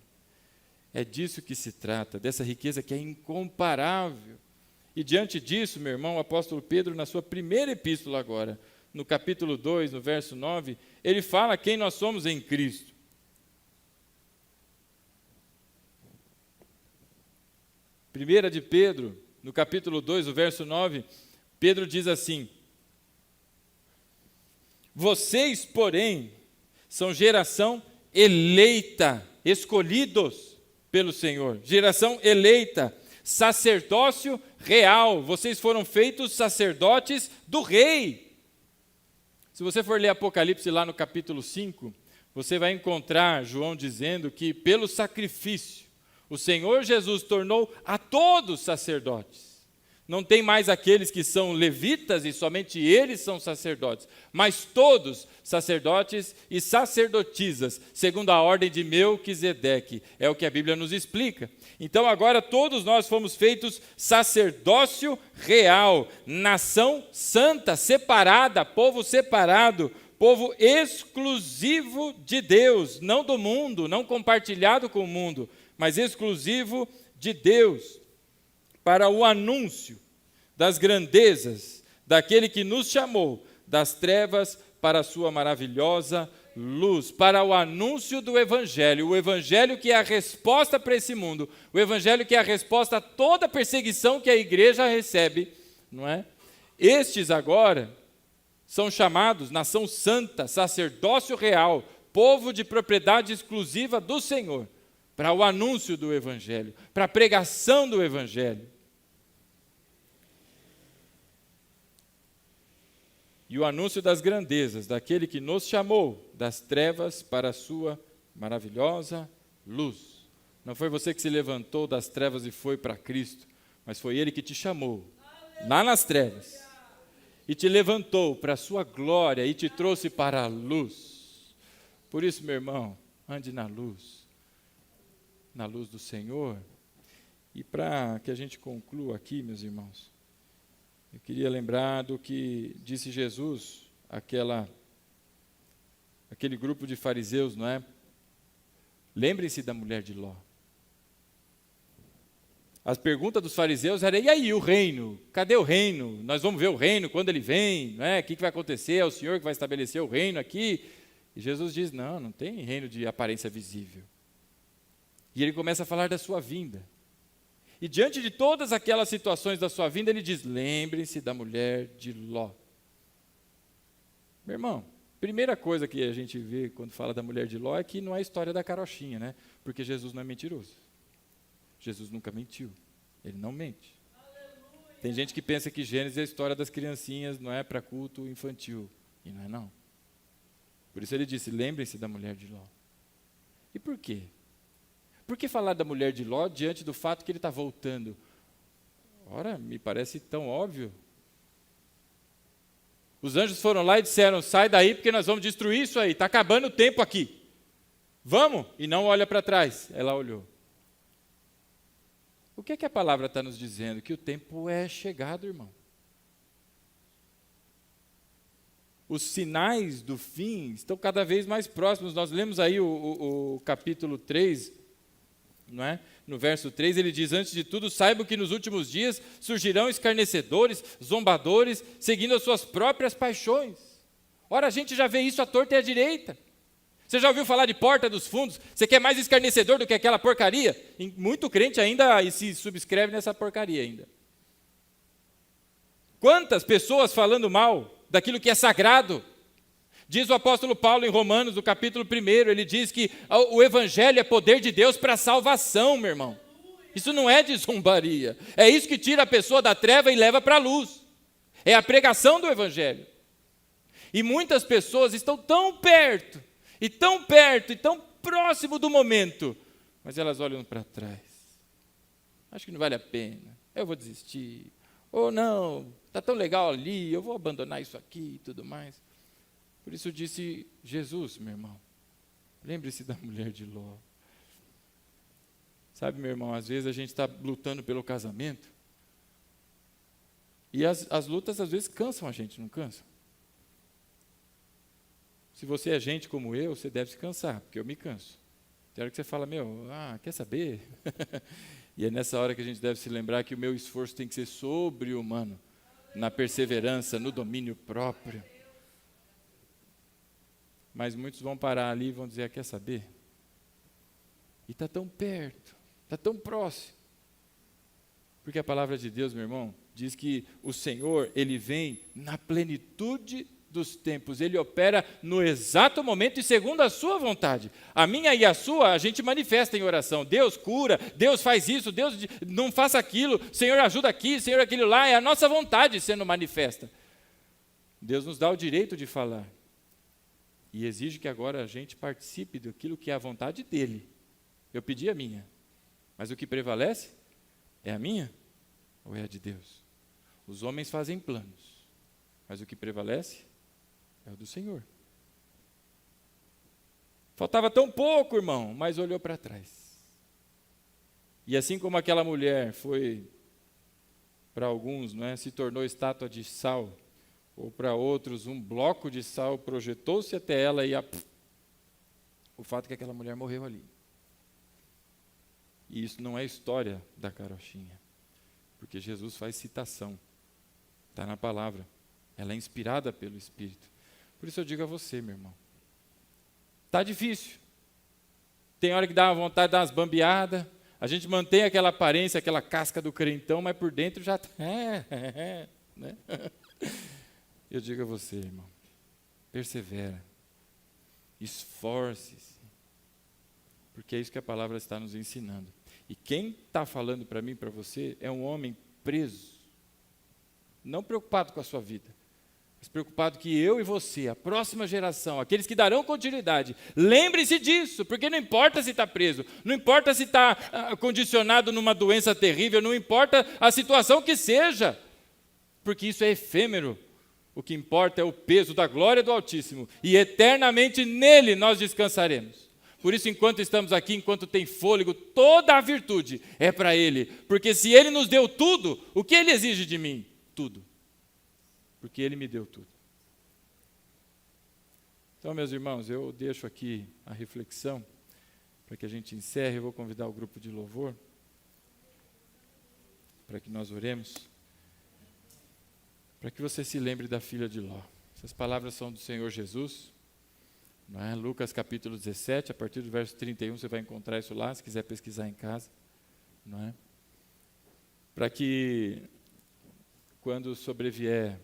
É disso que se trata, dessa riqueza que é incomparável. E diante disso, meu irmão, o apóstolo Pedro, na sua primeira epístola agora, no capítulo 2, no verso 9, ele fala quem nós somos em Cristo. 1 de Pedro, no capítulo 2, o verso 9, Pedro diz assim, vocês, porém, são geração eleita, escolhidos pelo Senhor, geração eleita, sacerdócio real, vocês foram feitos sacerdotes do rei. Se você for ler Apocalipse lá no capítulo 5, você vai encontrar João dizendo que pelo sacrifício, o Senhor Jesus tornou a todos sacerdotes. Não tem mais aqueles que são levitas e somente eles são sacerdotes, mas todos sacerdotes e sacerdotisas, segundo a ordem de Melquisedeque. É o que a Bíblia nos explica. Então agora todos nós fomos feitos sacerdócio real, nação santa, separada, povo separado, povo exclusivo de Deus, não do mundo, não compartilhado com o mundo, mas exclusivo de Deus, para o anúncio das grandezas daquele que nos chamou das trevas para a sua maravilhosa luz, para o anúncio do Evangelho, o Evangelho que é a resposta para esse mundo, o Evangelho que é a resposta a toda a perseguição que a igreja recebe, não é? Estes agora são chamados nação santa, sacerdócio real, povo de propriedade exclusiva do Senhor, para o anúncio do Evangelho, para a pregação do Evangelho. E o anúncio das grandezas daquele que nos chamou das trevas para a sua maravilhosa luz. Não foi você que se levantou das trevas e foi para Cristo, mas foi Ele que te chamou lá nas trevas e te levantou para a sua glória e te trouxe para a luz. Por isso, meu irmão, ande na luz do Senhor. E para que a gente conclua aqui, meus irmãos, eu queria lembrar do que disse Jesus, aquele grupo de fariseus, não é? Lembrem-se da mulher de Ló. As perguntas dos fariseus eram: e aí, o reino? Cadê o reino? Nós vamos ver o reino quando ele vem, não é? O que vai acontecer? É o Senhor que vai estabelecer o reino aqui? E Jesus diz: não tem reino de aparência visível. E ele começa a falar da sua vinda. E diante de todas aquelas situações da sua vinda, ele diz: lembrem-se da mulher de Ló. Meu irmão, primeira coisa que a gente vê quando fala da mulher de Ló é que não é a história da carochinha, né? Porque Jesus não é mentiroso. Jesus nunca mentiu. Ele não mente. Aleluia. Tem gente que pensa que Gênesis é a história das criancinhas, não é para culto infantil. E não é não. Por isso ele disse: lembrem-se da mulher de Ló. E por quê? Por que falar da mulher de Ló diante do fato que ele está voltando? Ora, me parece tão óbvio. Os anjos foram lá e disseram: sai daí porque nós vamos destruir isso aí, está acabando o tempo aqui. Vamos? E não olha para trás. Ela olhou. O que é que a palavra está nos dizendo? Que o tempo é chegado, irmão. Os sinais do fim estão cada vez mais próximos. Nós lemos aí o capítulo 3, não é? No verso 3 ele diz: antes de tudo, saibam que nos últimos dias surgirão escarnecedores, zombadores, seguindo as suas próprias paixões. Ora, a gente já vê isso à torta e à direita. Você já ouviu falar de porta dos fundos? Você quer mais escarnecedor do que aquela porcaria? E muito crente ainda se subscreve nessa porcaria ainda. Quantas pessoas falando mal daquilo que é sagrado? Diz o apóstolo Paulo em Romanos, no capítulo 1, ele diz que o evangelho é poder de Deus para a salvação, meu irmão. Isso não é de zombaria. É isso que tira a pessoa da treva e leva para a luz. É a pregação do evangelho. E muitas pessoas estão tão perto, e tão próximo do momento, mas elas olham para trás. Acho que não vale a pena, eu vou desistir. Ou não, está tão legal ali, eu vou abandonar isso aqui e tudo mais. Por isso disse Jesus, meu irmão, lembre-se da mulher de Ló. Sabe, meu irmão, às vezes a gente está lutando pelo casamento, e as lutas às vezes cansam a gente, não cansam? Se você é gente como eu, você deve se cansar, porque eu me canso. Tem hora que você fala: quer saber? E é nessa hora que a gente deve se lembrar que o meu esforço tem que ser sobre-humano, na perseverança, no domínio próprio. Mas muitos vão parar ali e vão dizer: quer saber? E está tão perto, está tão próximo. Porque a palavra de Deus, meu irmão, diz que o Senhor, Ele vem na plenitude dos tempos, Ele opera no exato momento e segundo a sua vontade. A minha e a sua, a gente manifesta em oração. Deus cura, Deus faz isso, Deus não faça aquilo, Senhor ajuda aqui, Senhor aquilo lá, é a nossa vontade sendo manifesta. Deus nos dá o direito de falar. E exige que agora a gente participe daquilo que é a vontade dEle. Eu pedi a minha, mas o que prevalece é a minha ou é a de Deus? Os homens fazem planos, mas o que prevalece é o do Senhor. Faltava tão pouco, irmão, mas olhou para trás. E assim como aquela mulher foi, para alguns, não é, se tornou estátua de sal, ou para outros um bloco de sal projetou-se até ela e o fato é que aquela mulher morreu ali. E isso não é história da carochinha, porque Jesus faz citação, está na palavra, ela é inspirada pelo Espírito. Por isso eu digo a você, meu irmão, está difícil, tem hora que dá uma vontade de dar umas bambeadas, a gente mantém aquela aparência, aquela casca do crentão, mas por dentro já né? Eu digo a você, irmão, persevera, esforce-se, porque é isso que a palavra está nos ensinando. E quem está falando para mim e para você é um homem preso, não preocupado com a sua vida, mas preocupado que eu e você, a próxima geração, aqueles que darão continuidade, lembrem-se disso, porque não importa se está preso, não importa se está condicionado numa doença terrível, não importa a situação que seja, porque isso é efêmero. O que importa é o peso da glória do Altíssimo, e eternamente nele nós descansaremos. Por isso, enquanto estamos aqui, enquanto tem fôlego, toda a virtude é para Ele. Porque se Ele nos deu tudo, o que Ele exige de mim? Tudo. Porque Ele me deu tudo. Então, meus irmãos, eu deixo aqui a reflexão, para que a gente encerre. Eu vou convidar o grupo de louvor, para que nós oremos, para que você se lembre da filha de Ló. Essas palavras são do Senhor Jesus. Não é? Lucas capítulo 17, a partir do verso 31, você vai encontrar isso lá, se quiser pesquisar em casa. Não é? Para que, quando sobrevier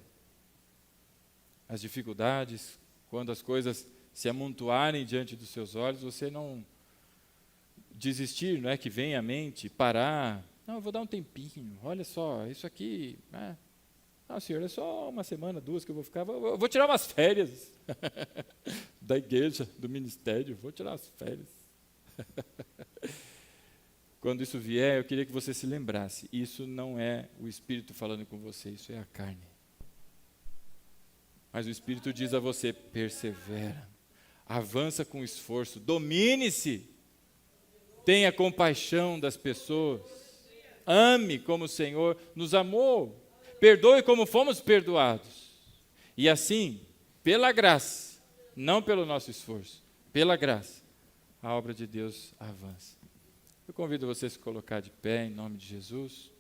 as dificuldades, quando as coisas se amontoarem diante dos seus olhos, você não desistir, não é? Que vem à mente, parar. Não, eu vou dar um tempinho, olha só, isso aqui... Não, senhor, é só uma semana, 2 que eu vou ficar, eu vou tirar umas férias da igreja, do ministério, vou tirar umas férias. Quando isso vier, eu queria que você se lembrasse, isso não é o Espírito falando com você, isso é a carne. Mas o Espírito diz a você, persevera, avança com esforço, domine-se, tenha compaixão das pessoas, ame como o Senhor nos amou, perdoe como fomos perdoados. E assim, pela graça, não pelo nosso esforço, pela graça, a obra de Deus avança. Eu convido você a se colocar de pé em nome de Jesus.